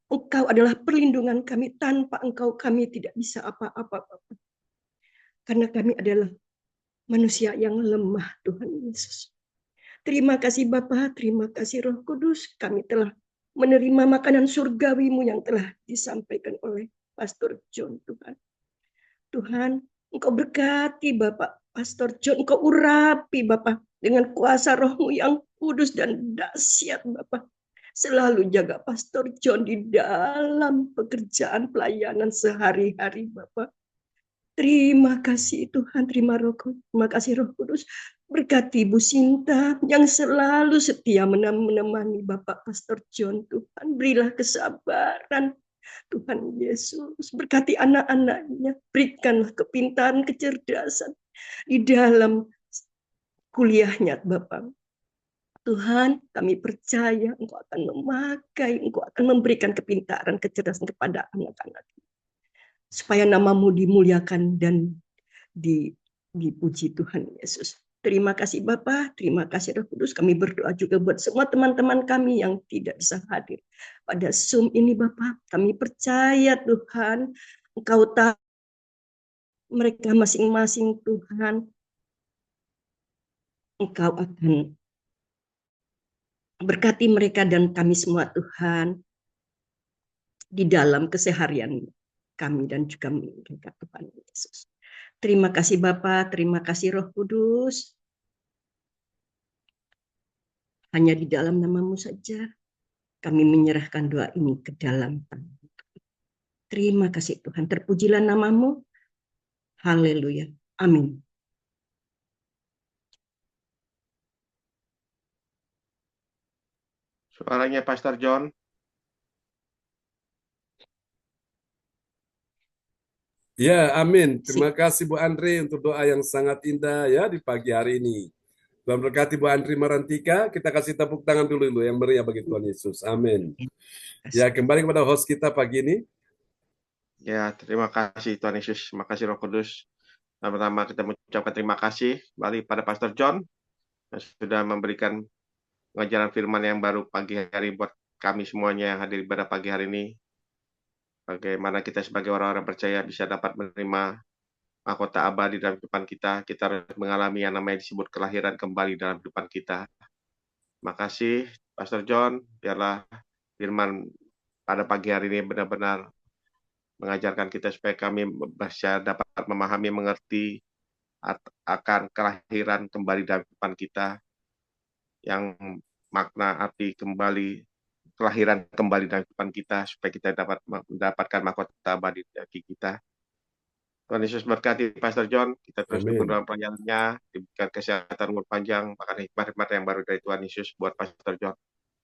Engkau adalah perlindungan kami. Tanpa Engkau kami tidak bisa apa-apa. Karena kami adalah manusia yang lemah Tuhan Yesus. Terima kasih Bapa, terima kasih Roh Kudus. Kami telah menerima makanan surgawi-Mu yang telah disampaikan oleh Pastor John Tuhan. Tuhan, Engkau berkati Bapak Pastor John, Engkau urapi Bapak dengan kuasa Roh-Mu yang kudus dan dahsyat Bapak. Selalu jaga Pastor John di dalam pekerjaan pelayanan sehari-hari Bapak. Terima kasih Tuhan, terima kasih Roh Kudus. Berkati Ibu Sinta yang selalu setia menemani Bapak Pastor John Tuhan. Berilah kesabaran Tuhan Yesus. Berkati anak-anaknya. Berikanlah kepintaran, kecerdasan di dalam kuliahnya Bapak. Tuhan, kami percaya Engkau akan memakai, Engkau akan memberikan kepintaran, kecerdasan kepada anak-anak. Supaya nama-Mu dimuliakan dan dipuji Tuhan Yesus. Terima kasih Bapa, terima kasih Roh Kudus. Kami berdoa juga buat semua teman-teman kami yang tidak bisa hadir pada Zoom ini Bapa. Kami percaya Tuhan, Engkau tahu mereka masing-masing Tuhan. Engkau akan berkati mereka dan kami semua Tuhan di dalam keseharian kami dan juga mereka Tuhan Yesus. Terima kasih Bapa, terima kasih Roh Kudus. Hanya di dalam nama-Mu saja kami menyerahkan doa ini ke dalam tangan. Terima kasih Tuhan, terpujilah nama-Mu. Haleluya. Amin. Suaranya Pastor John. Ya, amin. Terima kasih Bu Andri untuk doa yang sangat indah ya di pagi hari ini. Tuhan berkati Bu Andri Marantika. Kita kasih tepuk tangan dulu yang meriah bagi Tuhan Yesus. Amin. Ya, kembali kepada host kita pagi ini. Ya, terima kasih Tuhan Yesus. Terima kasih Roh Kudus. Pertama kita mengucapkan terima kasih kembali pada Pastor John yang sudah memberikan pengajaran firman yang baru pagi hari buat kami semuanya yang hadir pada pagi hari ini. Bagaimana kita sebagai orang-orang percaya bisa dapat menerima mahkota abadi dalam kehidupan kita. Kita harus mengalami yang namanya disebut kelahiran kembali dalam kehidupan kita. Terima kasih Pastor John. Biarlah firman pada pagi hari ini benar-benar mengajarkan kita supaya kami bisa dapat memahami, mengerti akan kelahiran kembali dalam kehidupan kita, yang makna arti kembali, kelahiran kembali dalam kehidupan kita, supaya kita dapat mendapatkan mahkota abadi bagi kita. Tuhan Yesus berkati Pastor John, kita terus dukung dalam pelayanannya, diberikan kesehatan umur panjang, bahkan hikmat-hikmat yang baru dari Tuhan Yesus buat Pastor John.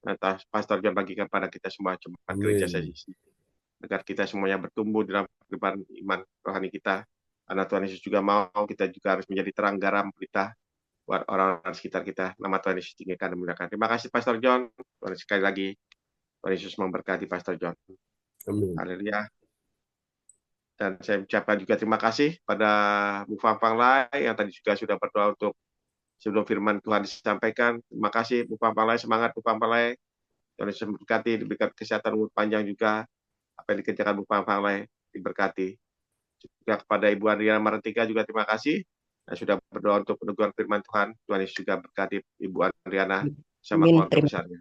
Dan Pastor John bagikan pada kita semua jemaat gereja sesi, agar kita semuanya bertumbuh dalam kehidupan iman rohani kita. Karena Tuhan Yesus juga mau kita juga harus menjadi terang garam berita buat orang-orang sekitar kita. Nama Tuhan Yesus tinggikan dan muliakan. Terima kasih Pastor John. Tuhan sekali lagi Tuhan Yesus memberkati Pastor John. Haleluya. Dan saya ucapkan juga terima kasih pada Bu Fang Lai yang tadi juga sudah berdoa untuk sebelum firman Tuhan disampaikan. Terima kasih Bu Fang Lai, semangat Bu Fang Lai. Tuhan Yesus memberkati, diberikan kesehatan umur panjang juga. Apa yang dikerjakan Bu Fang Lai diberkati. Juga kepada Ibu Andriana Marantika juga terima kasih. Yang sudah berdoa untuk peneguhan firman Tuhan. Tuhan Yesus juga berkati Ibu Andriana sama keluarga besarnya.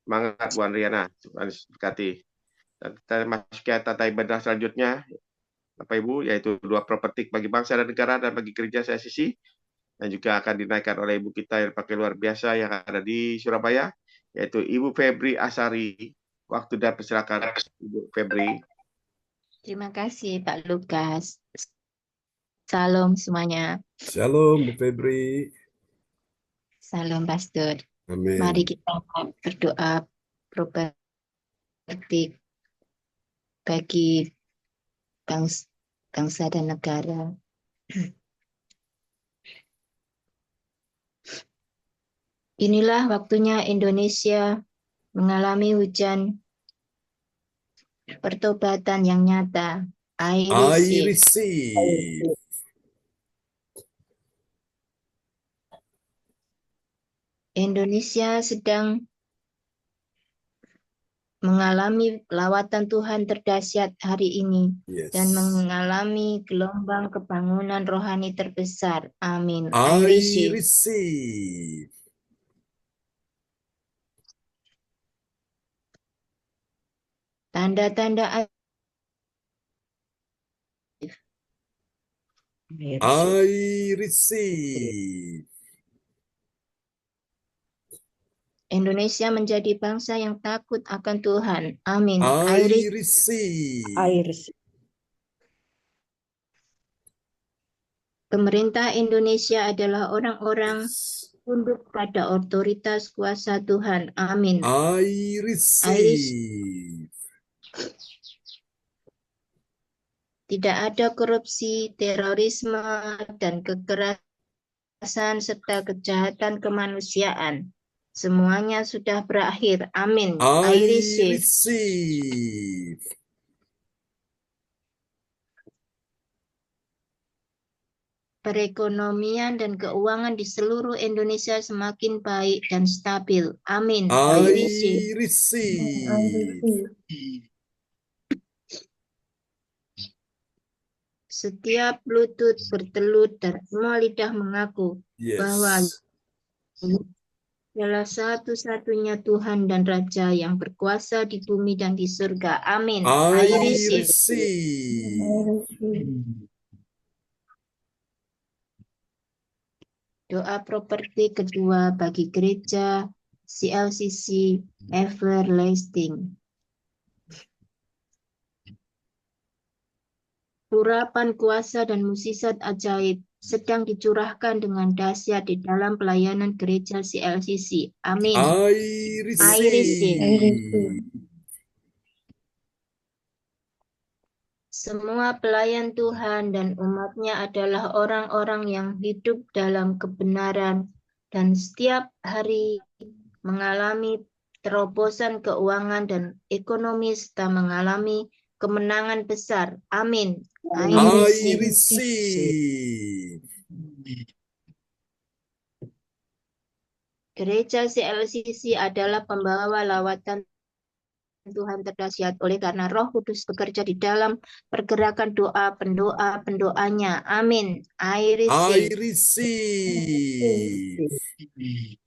Semangat Bu Andriana. Tuhan Yesus berkati. Dan kita masuk ke tata ibadah selanjutnya, Bapak Ibu, yaitu doa prophetik bagi bangsa dan negara dan bagi gereja CLCC, dan juga akan dinaikkan oleh Ibu kita yang pakai luar biasa yang ada di Surabaya, yaitu Ibu Febri Asari. Waktu dan persilakan Ibu Febri. Terima kasih Pak Lukas. Salam semuanya. Shalom, Bu Febri. Salam Pastor. Amin. Mari kita berdoa prophetik bagi bangsa dan negara. Inilah waktunya Indonesia mengalami hujan pertobatan yang nyata. I I receive. receive. Indonesia sedang mengalami lawatan Tuhan terdahsyat hari ini Yes. dan mengalami gelombang kebangunan rohani terbesar. Amin. I I receive. receive. Tanda-tanda I receive. Indonesia menjadi bangsa yang takut akan Tuhan. Amin. I receive. receive. Air. Pemerintah Indonesia adalah orang-orang Yes. tunduk pada otoritas kuasa Tuhan. Amin. I receive. Tidak ada korupsi, terorisme, dan kekerasan serta kejahatan kemanusiaan. Semuanya sudah berakhir. Amin. I receive. receive. Perekonomian dan keuangan di seluruh Indonesia semakin baik dan stabil. Amin. I receive. receive. Setiap lutut bertelut dan semua lidah mengaku bahwa Yes. adalah satu-satunya Tuhan dan Raja yang berkuasa di bumi dan di surga. Amin. I receive. receive. Doa properti kedua bagi gereja CLCC Everlasting. Urapan kuasa dan mukjizat ajaib sedang dicurahkan dengan dahsyat di dalam pelayanan gereja CLCC. Amin. I receive. receive. Semua pelayan Tuhan dan umatnya adalah orang-orang yang hidup dalam kebenaran dan setiap hari mengalami terobosan keuangan dan ekonomi serta mengalami kemenangan besar. Amin. I I receive. receive. Gereja CLCC adalah pembawa lawatan Tuhan terdahsyat oleh karena Roh Kudus bekerja di dalam pergerakan pendoanya. Amin. I I receive. receive.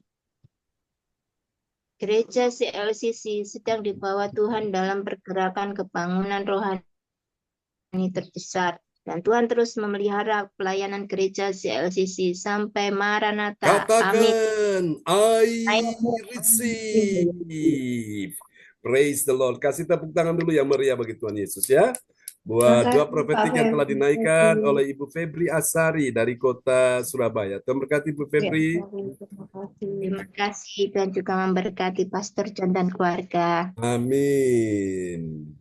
Gereja CLCC sedang dibawa Tuhan dalam pergerakan kebangunan rohani terbesar. Dan Tuhan terus memelihara pelayanan gereja CLCC sampai Maranatha. Amin. Katakan, I receive. Praise the Lord. Kasih tepuk tangan dulu yang meriah bagi Tuhan Yesus ya. Buat doa profetik yang telah dinaikkan oleh Ibu Febri Asari dari kota Surabaya. Tuhan berkati Bu Febri. Terima kasih dan juga memberkati Pastor John dan keluarga. Amin.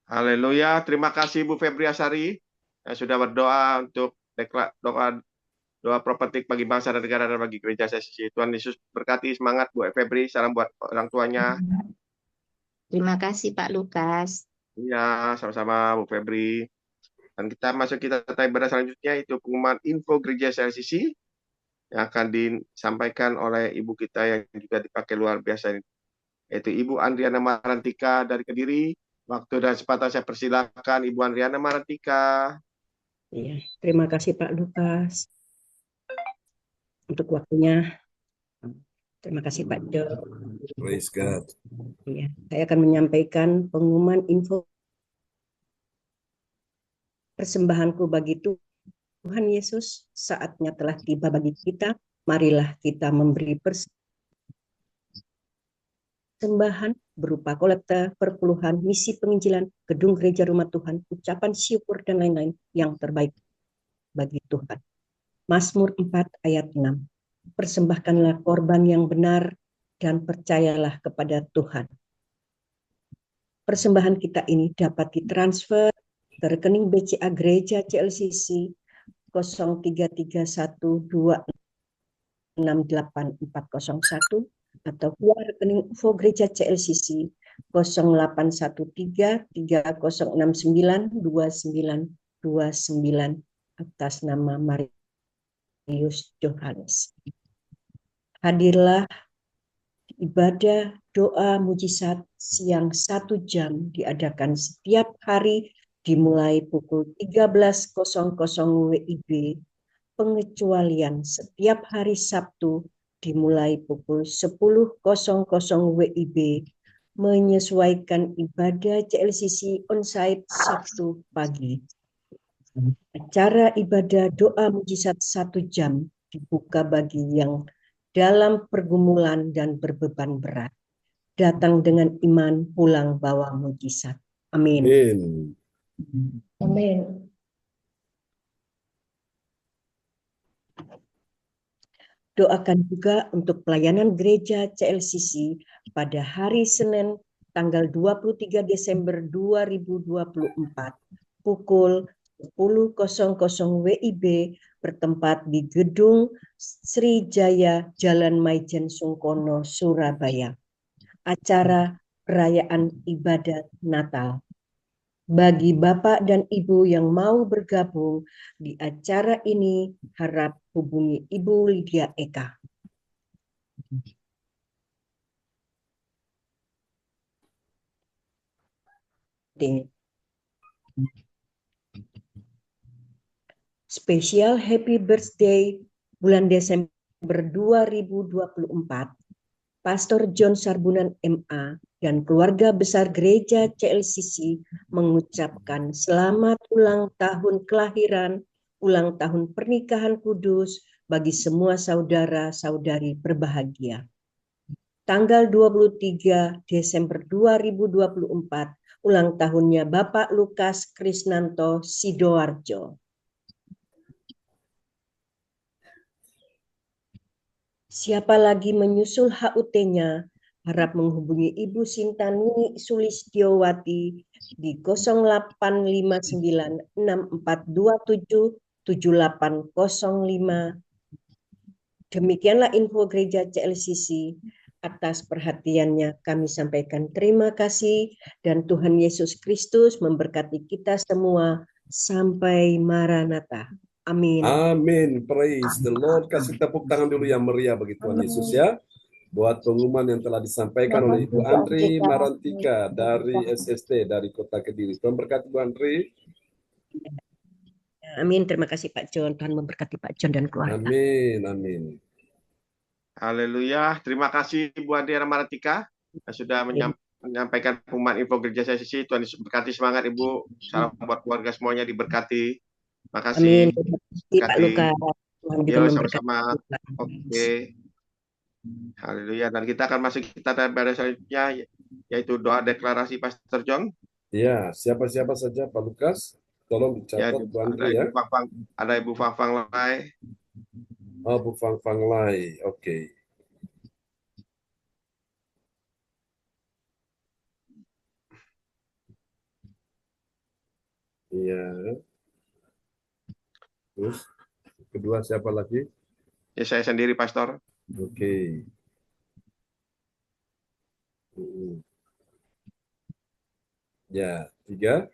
Haleluya. Terima kasih Bu Febri Asari yang sudah berdoa untuk doa prophetik bagi bangsa dan negara dan bagi gereja CLCC. Tuhan Yesus berkati. Semangat Bu Febri. Salam buat orang tuanya. Terima kasih Pak Lukas. Iya, sama-sama Bu Febri. Dan kita masuk kita ibadah selanjutnya, itu pengumuman info gereja CLCC yang akan disampaikan oleh ibu kita yang juga dipakai luar biasa ini, yaitu Ibu Andriana Marantika dari Kediri. Waktu dan kesempatan saya persilakan Ibu Andriana Marantika. Iya, terima kasih Pak Lukas untuk waktunya. Terima kasih Pak Jo. Praise God. Ya, saya akan menyampaikan pengumuman info persembahanku bagi Tuhan Yesus. Saatnya telah tiba bagi kita. Marilah kita memberi persembahan berupa kolekte, perpuluhan, misi penginjilan, gedung gereja rumah Tuhan, ucapan syukur, dan lain-lain yang terbaik bagi Tuhan. Mazmur 4 ayat 6. Persembahkanlah korban yang benar dan percayalah kepada Tuhan. Persembahan kita ini dapat ditransfer ke rekening BCA Gereja CLCC 031312684401 atau via rekening info Gereja CLCC 081306929929 atas nama Marius Johannes. Hadirlah ibadah doa mujizat siang 1 jam diadakan setiap hari dimulai pukul 13.00 WIB, pengecualian setiap hari Sabtu dimulai pukul 10.00 WIB, menyesuaikan ibadah CLCC onsite Sabtu pagi. Acara ibadah doa mujizat 1 jam dibuka bagi yang dalam pergumulan dan berbeban berat. Datang dengan iman, pulang bawa mujizat. Amin. Amin. Amin. Doakan juga untuk pelayanan gereja CLCC pada hari Senin tanggal 23 Desember 2024 pukul 10.00 WIB bertempat di Gedung Srijaya Jalan Maijen Sungkono, Surabaya. Acara perayaan ibadat Natal. Bagi Bapak dan Ibu yang mau bergabung di acara ini, harap hubungi Ibu Lydia Eka. Spesial Happy Birthday bulan Desember 2024, Pastor John Sarbunan MA dan keluarga besar gereja CLCC mengucapkan selamat ulang tahun kelahiran, ulang tahun pernikahan kudus bagi semua saudara-saudari berbahagia. Tanggal 23 Desember 2024, ulang tahunnya Bapak Lukas Krisnanto Sidoarjo. Siapa lagi menyusul HUT-nya, harap menghubungi Ibu Sinta Nini Sulistiowati di 085964277805. Demikianlah info gereja CLCC. Atas perhatiannya kami sampaikan terima kasih dan Tuhan Yesus Kristus memberkati kita semua sampai Maranatha. Amin. Amin. Praise the Lord. Kasih tepuk tangan dulu yang meriah bagi Tuhan Yesus ya. Buat pengumuman yang telah disampaikan oleh Ibu Andri Marantika dari SST dari Kota Kediri. Tuhan berkati Bu Andri. Amin. Terima kasih Pak John. Tuhan memberkati Pak John dan keluarga. Amin. Amin. Haleluya. Terima kasih Bu Andriana Maratika yang sudah menyampaikan pengumuman info gereja CLCC. Tuhan Yesus berkati, semangat Ibu. Salam buat keluarga semuanya, diberkati. Terima kasih. Amin. Pak Luka. Tuhan juga Yo, memberkati. sama-sama. Oke. Haleluya. Dan kita akan masuk pada selanjutnya, yaitu doa deklarasi Pastor John. Ya, siapa-siapa saja Pak Lukas, tolong Ya, dicatat Bu Andri ya. Ada Ibu Fang Lai. Oh, Bu Fang Lai. Oke. Iya. Terus kedua siapa lagi? Ya, saya sendiri, Pastor. Oke. Ya, 3.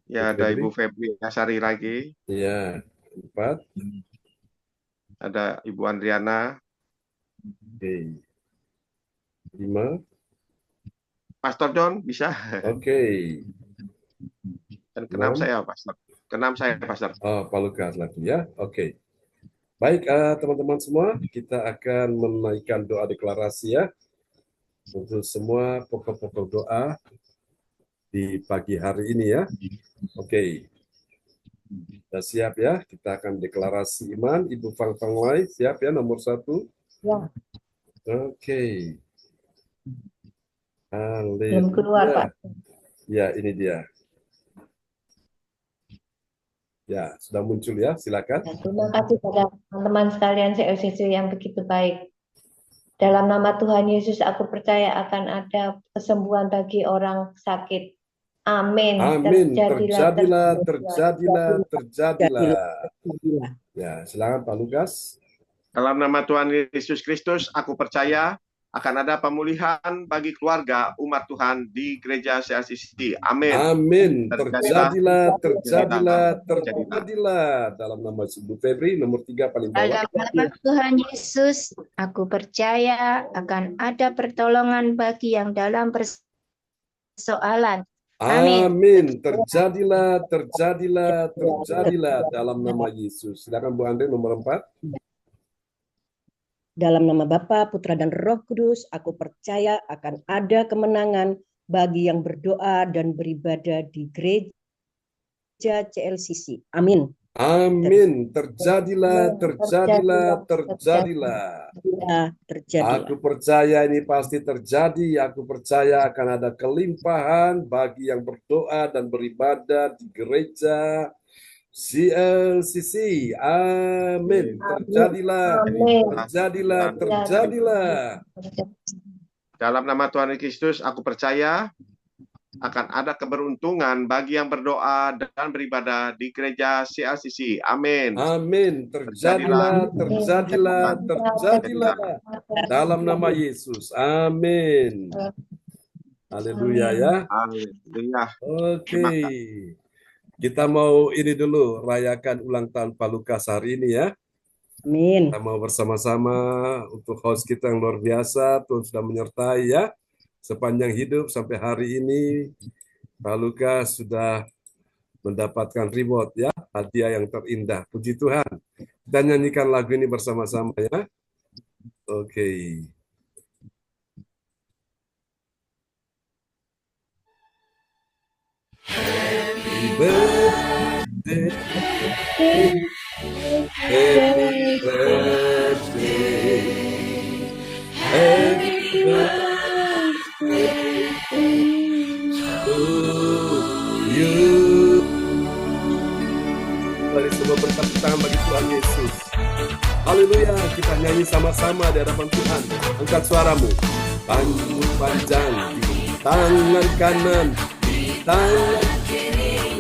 Ya, ada Ibu Febri Asari lagi. Ya, 4. Ada Ibu Andriana. Oke. 5. Pastor John, bisa? Oke. Dan keenam saya, Pastor. Keenam saya, Pastor. Oh, Pak Lukas lagi ya. Oke. Baik, teman-teman semua, kita akan menaikkan doa deklarasi ya untuk semua pokok-pokok doa di pagi hari ini ya. Oke, kita siap ya. Kita akan deklarasi iman. Ibu Fang Fang Wai, siap ya nomor 1. Ya, Oke. belum keluar, Haleluya. Pak. Ya, ini dia. Ya, sudah muncul ya. Silakan. Dan terima kasih pada teman-teman sekalian CLCC yang begitu baik. Dalam nama Tuhan Yesus, aku percaya akan ada kesembuhan bagi orang sakit. Amin. Amin. Terjadilah. Terjadilah. Ya, silakan Pak Lukas. Dalam nama Tuhan Yesus Kristus, aku percaya akan ada pemulihan bagi keluarga umat Tuhan di gereja CLCC. Amin. Amin. Terjadilah. Dalam nama Ibu Febri, nomor 3 paling bawah. Dalam nama Tuhan Yesus, aku percaya akan ada pertolongan bagi yang dalam persoalan. Amin. Terjadilah. Dalam nama Yesus. Silakan Bu Andre, nomor 4. Dalam nama Bapa, Putra, dan Roh Kudus, aku percaya akan ada kemenangan bagi yang berdoa dan beribadah di gereja CLCC. Amin. Amin. Terjadilah. Ya, terjadilah. Aku percaya ini pasti terjadi. Aku percaya akan ada kelimpahan bagi yang berdoa dan beribadah di gereja CLCC. Amin. Terjadilah. Dalam nama Tuhan Kristus, aku percaya akan ada keberuntungan bagi yang berdoa dan beribadah di gereja CLCC. Amin. Amin. Terjadilah. Dalam nama Yesus. Amin. Haleluya ya. Haleluya. Oke. Kita mau ini dulu, rayakan ulang tahun Pak Lukas hari ini ya. Amin. Kita mau bersama-sama untuk host kita yang luar biasa. Tuhan sudah menyertai ya. Sepanjang hidup sampai hari ini, Pak Lukas sudah mendapatkan reward ya. Hadiah yang terindah. Puji Tuhan. Kita nyanyikan lagu ini bersama-sama ya. Oke. Happy birthday. Happy birthday. Happy birthday to you. Mari semua bertepuk tangan bagi Tuhan Yesus. Haleluya, kita nyanyi sama-sama di hadapan Tuhan. Angkat suaramu. Panjang di tangan kanan, di tangan kiri,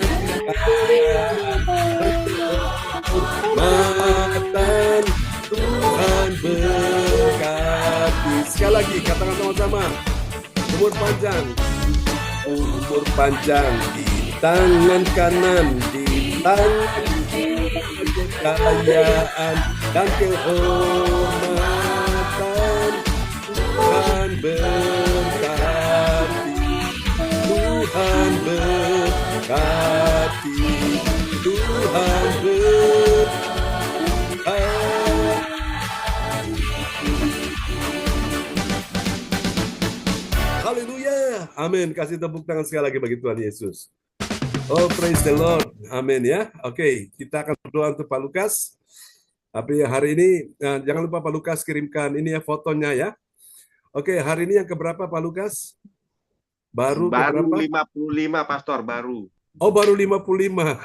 Matan Tuhan berkati. Sekali lagi katakan sama-sama. Umur panjang di tangan kanan, di tangan kekayaan dan kehormatan. Tuhan berkati, Tuhan berkati, Tuhan berkati. Haleluya. Amin. Kasih tepuk tangan sekali lagi bagi Tuhan Yesus. Oh, praise the Lord. Amin ya. Oke, kita akan berdoa untuk Pak Lukas. Tapi hari ini, jangan lupa Pak Lukas kirimkan ini ya fotonya ya. Oke, hari ini yang keberapa Pak Lukas? Baru keberapa? 55, Pastor, baru. Oh, baru 55.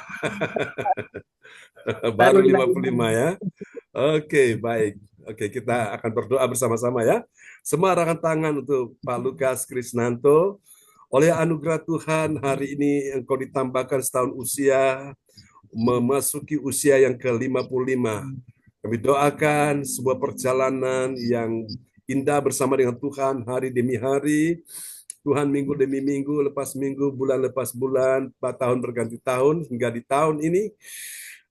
Baru 55 ya. Oke, baik. Oke, kita akan berdoa bersama-sama ya. Semua angkat tangan untuk Pak Lukas Krisnanto. Oleh anugerah Tuhan, hari ini engkau ditambahkan setahun usia, memasuki usia yang ke-55. Kami doakan sebuah perjalanan yang indah bersama dengan Tuhan hari demi hari. Tuhan minggu demi minggu, lepas minggu, bulan lepas bulan, tahun berganti tahun, hingga di tahun ini,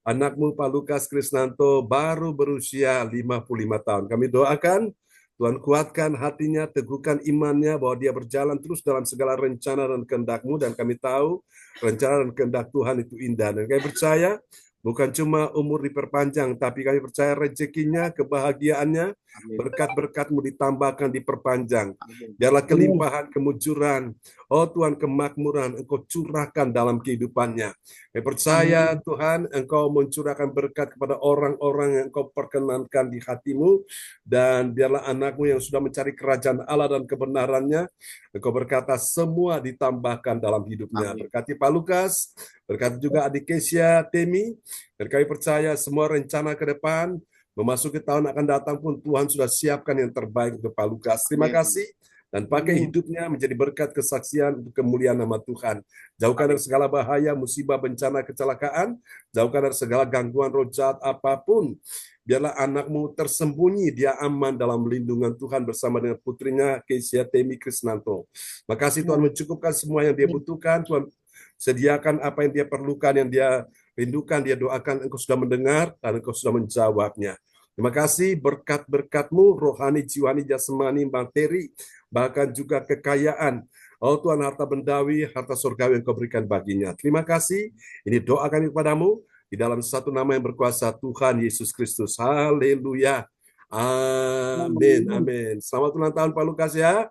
anakmu Pak Lukas Krisnanto baru berusia 55 tahun. Kami doakan, Tuhan kuatkan hatinya, teguhkan imannya, bahwa dia berjalan terus dalam segala rencana dan kehendak-Mu, dan kami tahu rencana dan kehendak Tuhan itu indah. Dan kami percaya Bukan cuma umur diperpanjang, tapi kami percaya rezekinya, kebahagiaannya, Amin. berkat-berkat-Mu ditambahkan, diperpanjang. Amin. Biarlah kelimpahan, kemujuran, oh Tuhan, kemakmuran Engkau curahkan dalam kehidupannya. Kami percaya Tuhan, Engkau mencurahkan berkat kepada orang-orang yang Engkau perkenankan di hati-Mu, dan biarlah anak-Mu yang sudah mencari kerajaan Allah dan kebenarannya, Engkau berkata semua ditambahkan dalam hidupnya. Amin. Berkati Pak Lukas, berkati juga adik Kesia, Temi, dan kami percaya semua rencana ke depan, memasuki tahun akan datang pun Tuhan sudah siapkan yang terbaik untuk Pak Lukas. Terima Amin. kasih, dan pakai hidupnya menjadi berkat kesaksian untuk kemuliaan nama Tuhan. Jauhkan dari segala bahaya, musibah, bencana, kecelakaan, jauhkan dari segala gangguan roh jahat apapun. Biarlah anak-Mu tersembunyi, dia aman dalam lindungan Tuhan bersama dengan putrinya Kesia Temi Krisnanto. Makasih Tuhan mencukupkan semua yang dia butuhkan, Tuhan sediakan apa yang dia perlukan, yang dia rindukan, dia doakan, Engkau sudah mendengar, dan Engkau sudah menjawabnya. Terima kasih berkat-berkat-Mu, rohani, jiwani, jasmani, materi, bahkan juga kekayaan. Oh Tuhan, harta bendawi, harta surgawi yang Kau berikan baginya. Terima kasih, ini doa kami kepadamu, di dalam satu nama yang berkuasa, Tuhan Yesus Kristus. Haleluya. Amin. Amin. Selamat ulang tahun Pak Lukas ya.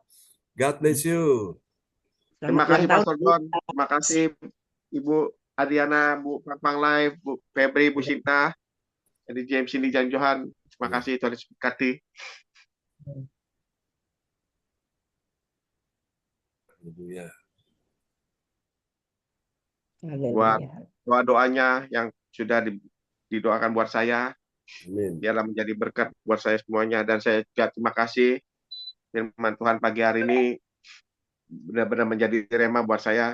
God bless you. Terima kasih Pastor John. Terima kasih Ibu Adriana, Bu Panglai, Bu Febri, Bu Sinta, jadi James, Cindy, dan Johan. Terima kasih, Tuhan Yesus berkati. Haleluya. Buat doa-doanya yang sudah didoakan buat saya, Amin. biarlah menjadi berkat buat saya semuanya. Dan saya juga terima kasih firman Tuhan pagi hari ini benar-benar menjadi rema buat saya.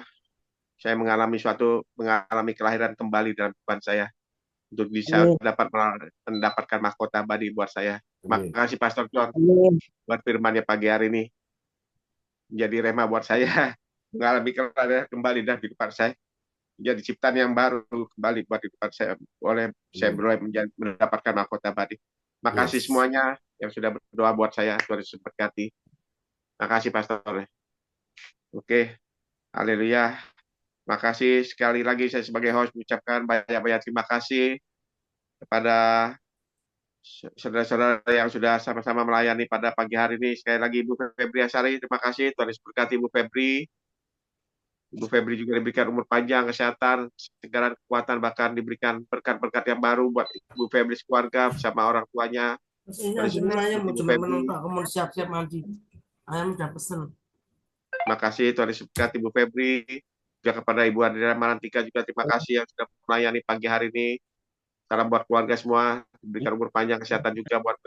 Saya mengalami kelahiran kembali dalam kehidupan saya untuk bisa mendapatkan mahkota abadi buat saya. Terima kasih Pastor John buat firman-Nya pagi hari ini, menjadi rema buat saya mengalami kelahiran kembali dalam kehidupan saya, menjadi ciptaan yang baru kembali buat kehidupan saya, saya boleh mendapatkan mahkota abadi. Terima kasih semuanya yang sudah berdoa buat saya. Tuhan Yesus berkati. Terima kasih Pastor. Oke, haleluya. Makasih sekali lagi saya sebagai host mengucapkan banyak-banyak terima kasih kepada saudara-saudara yang sudah sama-sama melayani pada pagi hari ini. Sekali lagi Ibu Febri Asari, terima kasih. Tuhan Yesus berkati Ibu Febri. Ibu Febri juga diberikan umur panjang, kesehatan, kesegaran, kekuatan, bahkan diberikan berkat-berkat yang baru buat Ibu Febri sekeluarga bersama orang tuanya. Kamu siap-siap mandi. Ayam udah pesen. Terima kasih Tuhan Yesus berkati Ibu Febri. Juga kepada Ibu Adriana Marantika juga terima kasih yang sudah melayani pagi hari ini. Salam buat keluarga semua, diberikan umur panjang, kesehatan juga buat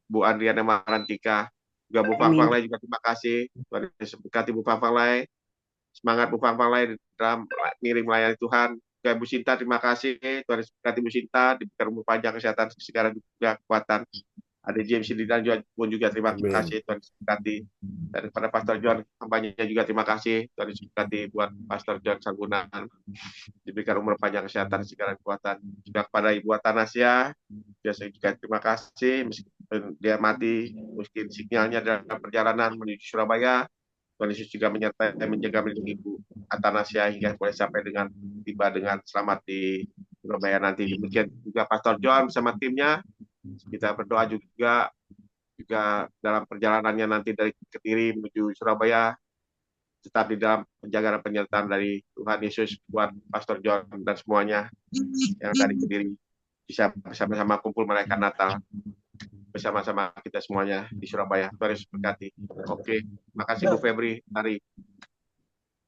Bu Adriana Marantika. Juga Bu Panglai juga terima kasih. Tuhan Yesus berkati Bu Panglai. Semangat Bu Panglai dalam ngiring melayani Tuhan. Juga Bu Sinta terima kasih. Tuhan Yesus berkati Bu Sinta, diberikan umur panjang, kesehatan, kesegaran juga kekuatan. Ada James dan pun juga terima kasih Tuhan Yesus berkati. Dan kepada Pastor John hambanya juga terima kasih Tuhan Yesus berkati buat Pastor John Sanggunan, diberikan umur panjang, kesehatan, segala kekuatan. Juga kepada Ibu Atanasia saya juga terima kasih, meskipun dia mati mungkin sinyalnya dalam perjalanan menuju Surabaya, Tuhan Yesus juga menyertai dan menjaga melindungi Ibu Atanasia hingga boleh sampai dengan tiba dengan selamat di Surabaya nanti. Demikian juga Pastor John bersama timnya. Kita berdoa juga dalam perjalanannya nanti dari Kediri menuju Surabaya, tetap di dalam penjagaan penyertaan dari Tuhan Yesus buat Pastor John dan semuanya yang dari Kediri bisa bersama-sama kumpul merayakan Natal bersama-sama kita semuanya di Surabaya. Tuhan Yesus berkati. Oke, makasih Bu Febri dari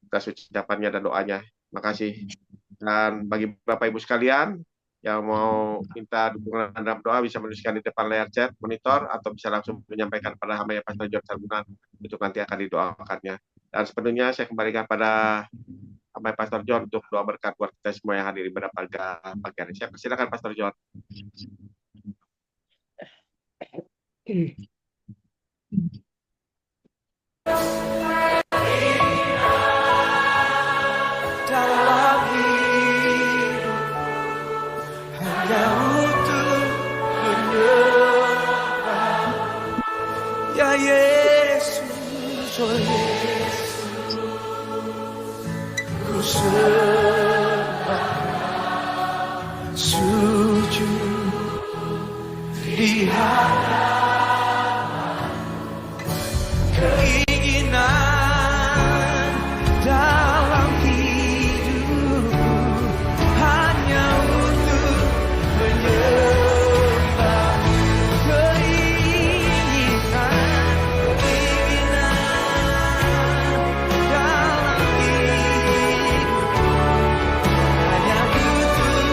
atas ucapannya dan doanya. Makasih. Dan bagi Bapak Ibu sekalian yang mau minta dukungan dalam doa bisa menuliskan di depan layar chat monitor atau bisa langsung menyampaikan pada hamba Pastor John Sargunan untuk nanti akan didoakannya. Dan sepenuhnya saya kembalikan pada hamba Pastor John untuk doa berkat buat kita semua yang hadir pada pagi hari. Saya persilakan Pastor John. Ya Yesus, oh Yesus, ku sembah. sujud di hadapan keinginan dalam hidupku hanya untuk menyembah keinginan dalam hidupku hanya untuk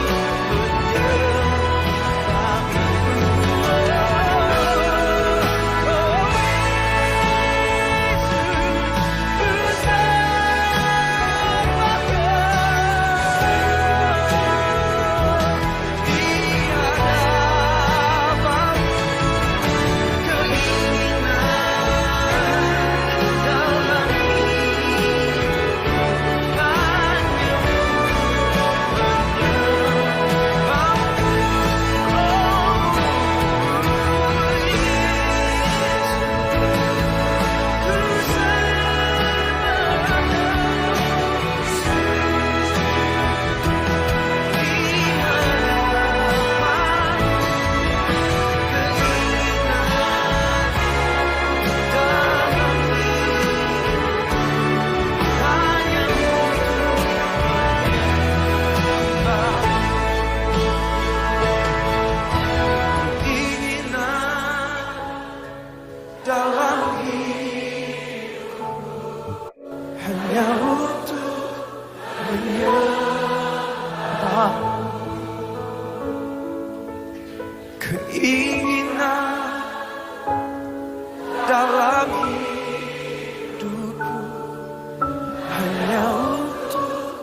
dalam hidupku hanya untuk menyembah keinginan dalam hidupku hanya untuk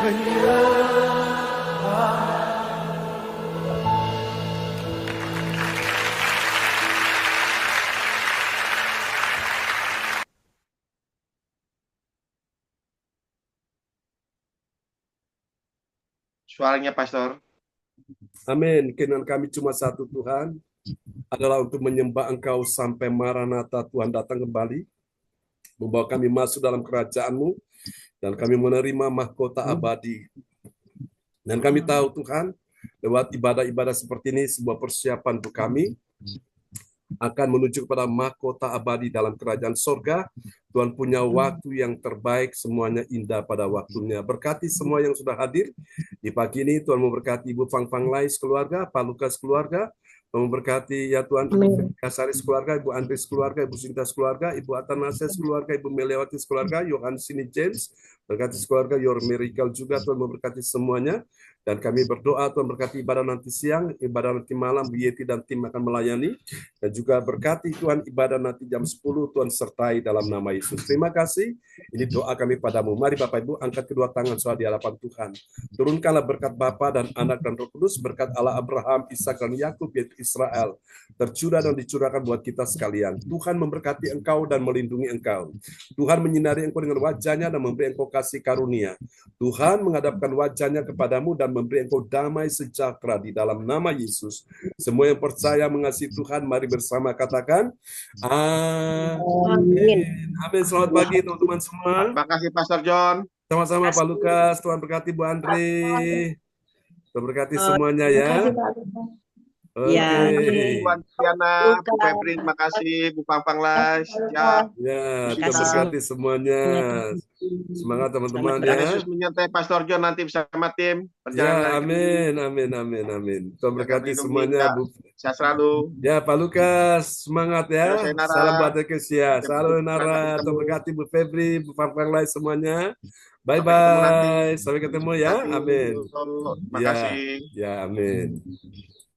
menyembah. Suaranya Pastor. Amin. Keinginan kami cuma satu Tuhan, adalah untuk menyembah Engkau sampai Maranatha Tuhan datang kembali, membawa kami masuk dalam kerajaan-Mu, dan kami menerima mahkota abadi. Dan kami tahu Tuhan, lewat ibadah-ibadah seperti ini, sebuah persiapan untuk kami akan menuju kepada mahkota abadi dalam kerajaan sorga. Tuhan punya waktu yang terbaik, semuanya indah pada waktunya. Berkati semua yang sudah hadir di pagi ini. Tuhan memberkati Ibu Fang Fang Lais keluarga, Pak Lukas keluarga. Tuhan memberkati ya Tuhan, Ibu Kasaris keluarga, Ibu Andris keluarga, Ibu Sintas keluarga, Ibu Atanases keluarga, Ibu Melewatis keluarga, Yohansini James, berkati keluarga, Your Miracle juga. Tuhan memberkati semuanya. Dan kami berdoa Tuhan berkati ibadah nanti siang, ibadah nanti malam, Bu Yeti dan tim akan melayani. Dan juga berkati Tuhan ibadah nanti jam 10, Tuhan sertai dalam nama Yesus. Terima kasih. Ini doa kami padamu. Mari Bapak Ibu angkat kedua tangan soal di hadapan Tuhan. Turunkanlah berkat Bapa dan Anak dan Roh Kudus, berkat Allah Abraham, Ishak dan Yakub yaitu Israel, tercurah dan dicurahkan buat kita sekalian. Tuhan memberkati engkau dan melindungi engkau. Tuhan menyinari engkau dengan wajahnya dan memberi engkau kasih karunia. Tuhan menghadapkan wajahnya kepadamu dan memberi engkau damai sejahtera di dalam nama Yesus. Semua yang percaya mengasihi Tuhan, mari bersama katakan amin. Amin. Selamat pagi teman-teman semua. Terima kasih Pastor John. Sama-sama Pak Lukas. Tuhan berkati Bu Andri. Tuhan berkati semuanya ya. Oke. Bu Diana, Bu Febri, terima kasih. Bu Pang Lais, ya. Ya, Tuhan berkati semuanya. Semangat teman-teman Dan ya. Yesus menyertai Pastor John nanti bersama tim. Ya, amin, amin, amin, amin. Tuhan berkati semuanya, Bu. Sehat selalu. Ya, Pak Lukas, semangat ya. Sayonara. Salam buat Ekesia. Salam Nara. Tuhan berkati Bu Febri, Bu Pang Lais semuanya. Bye-bye. Sampai ketemu ya. Amin. Terima Ya, kasih. ya, amin.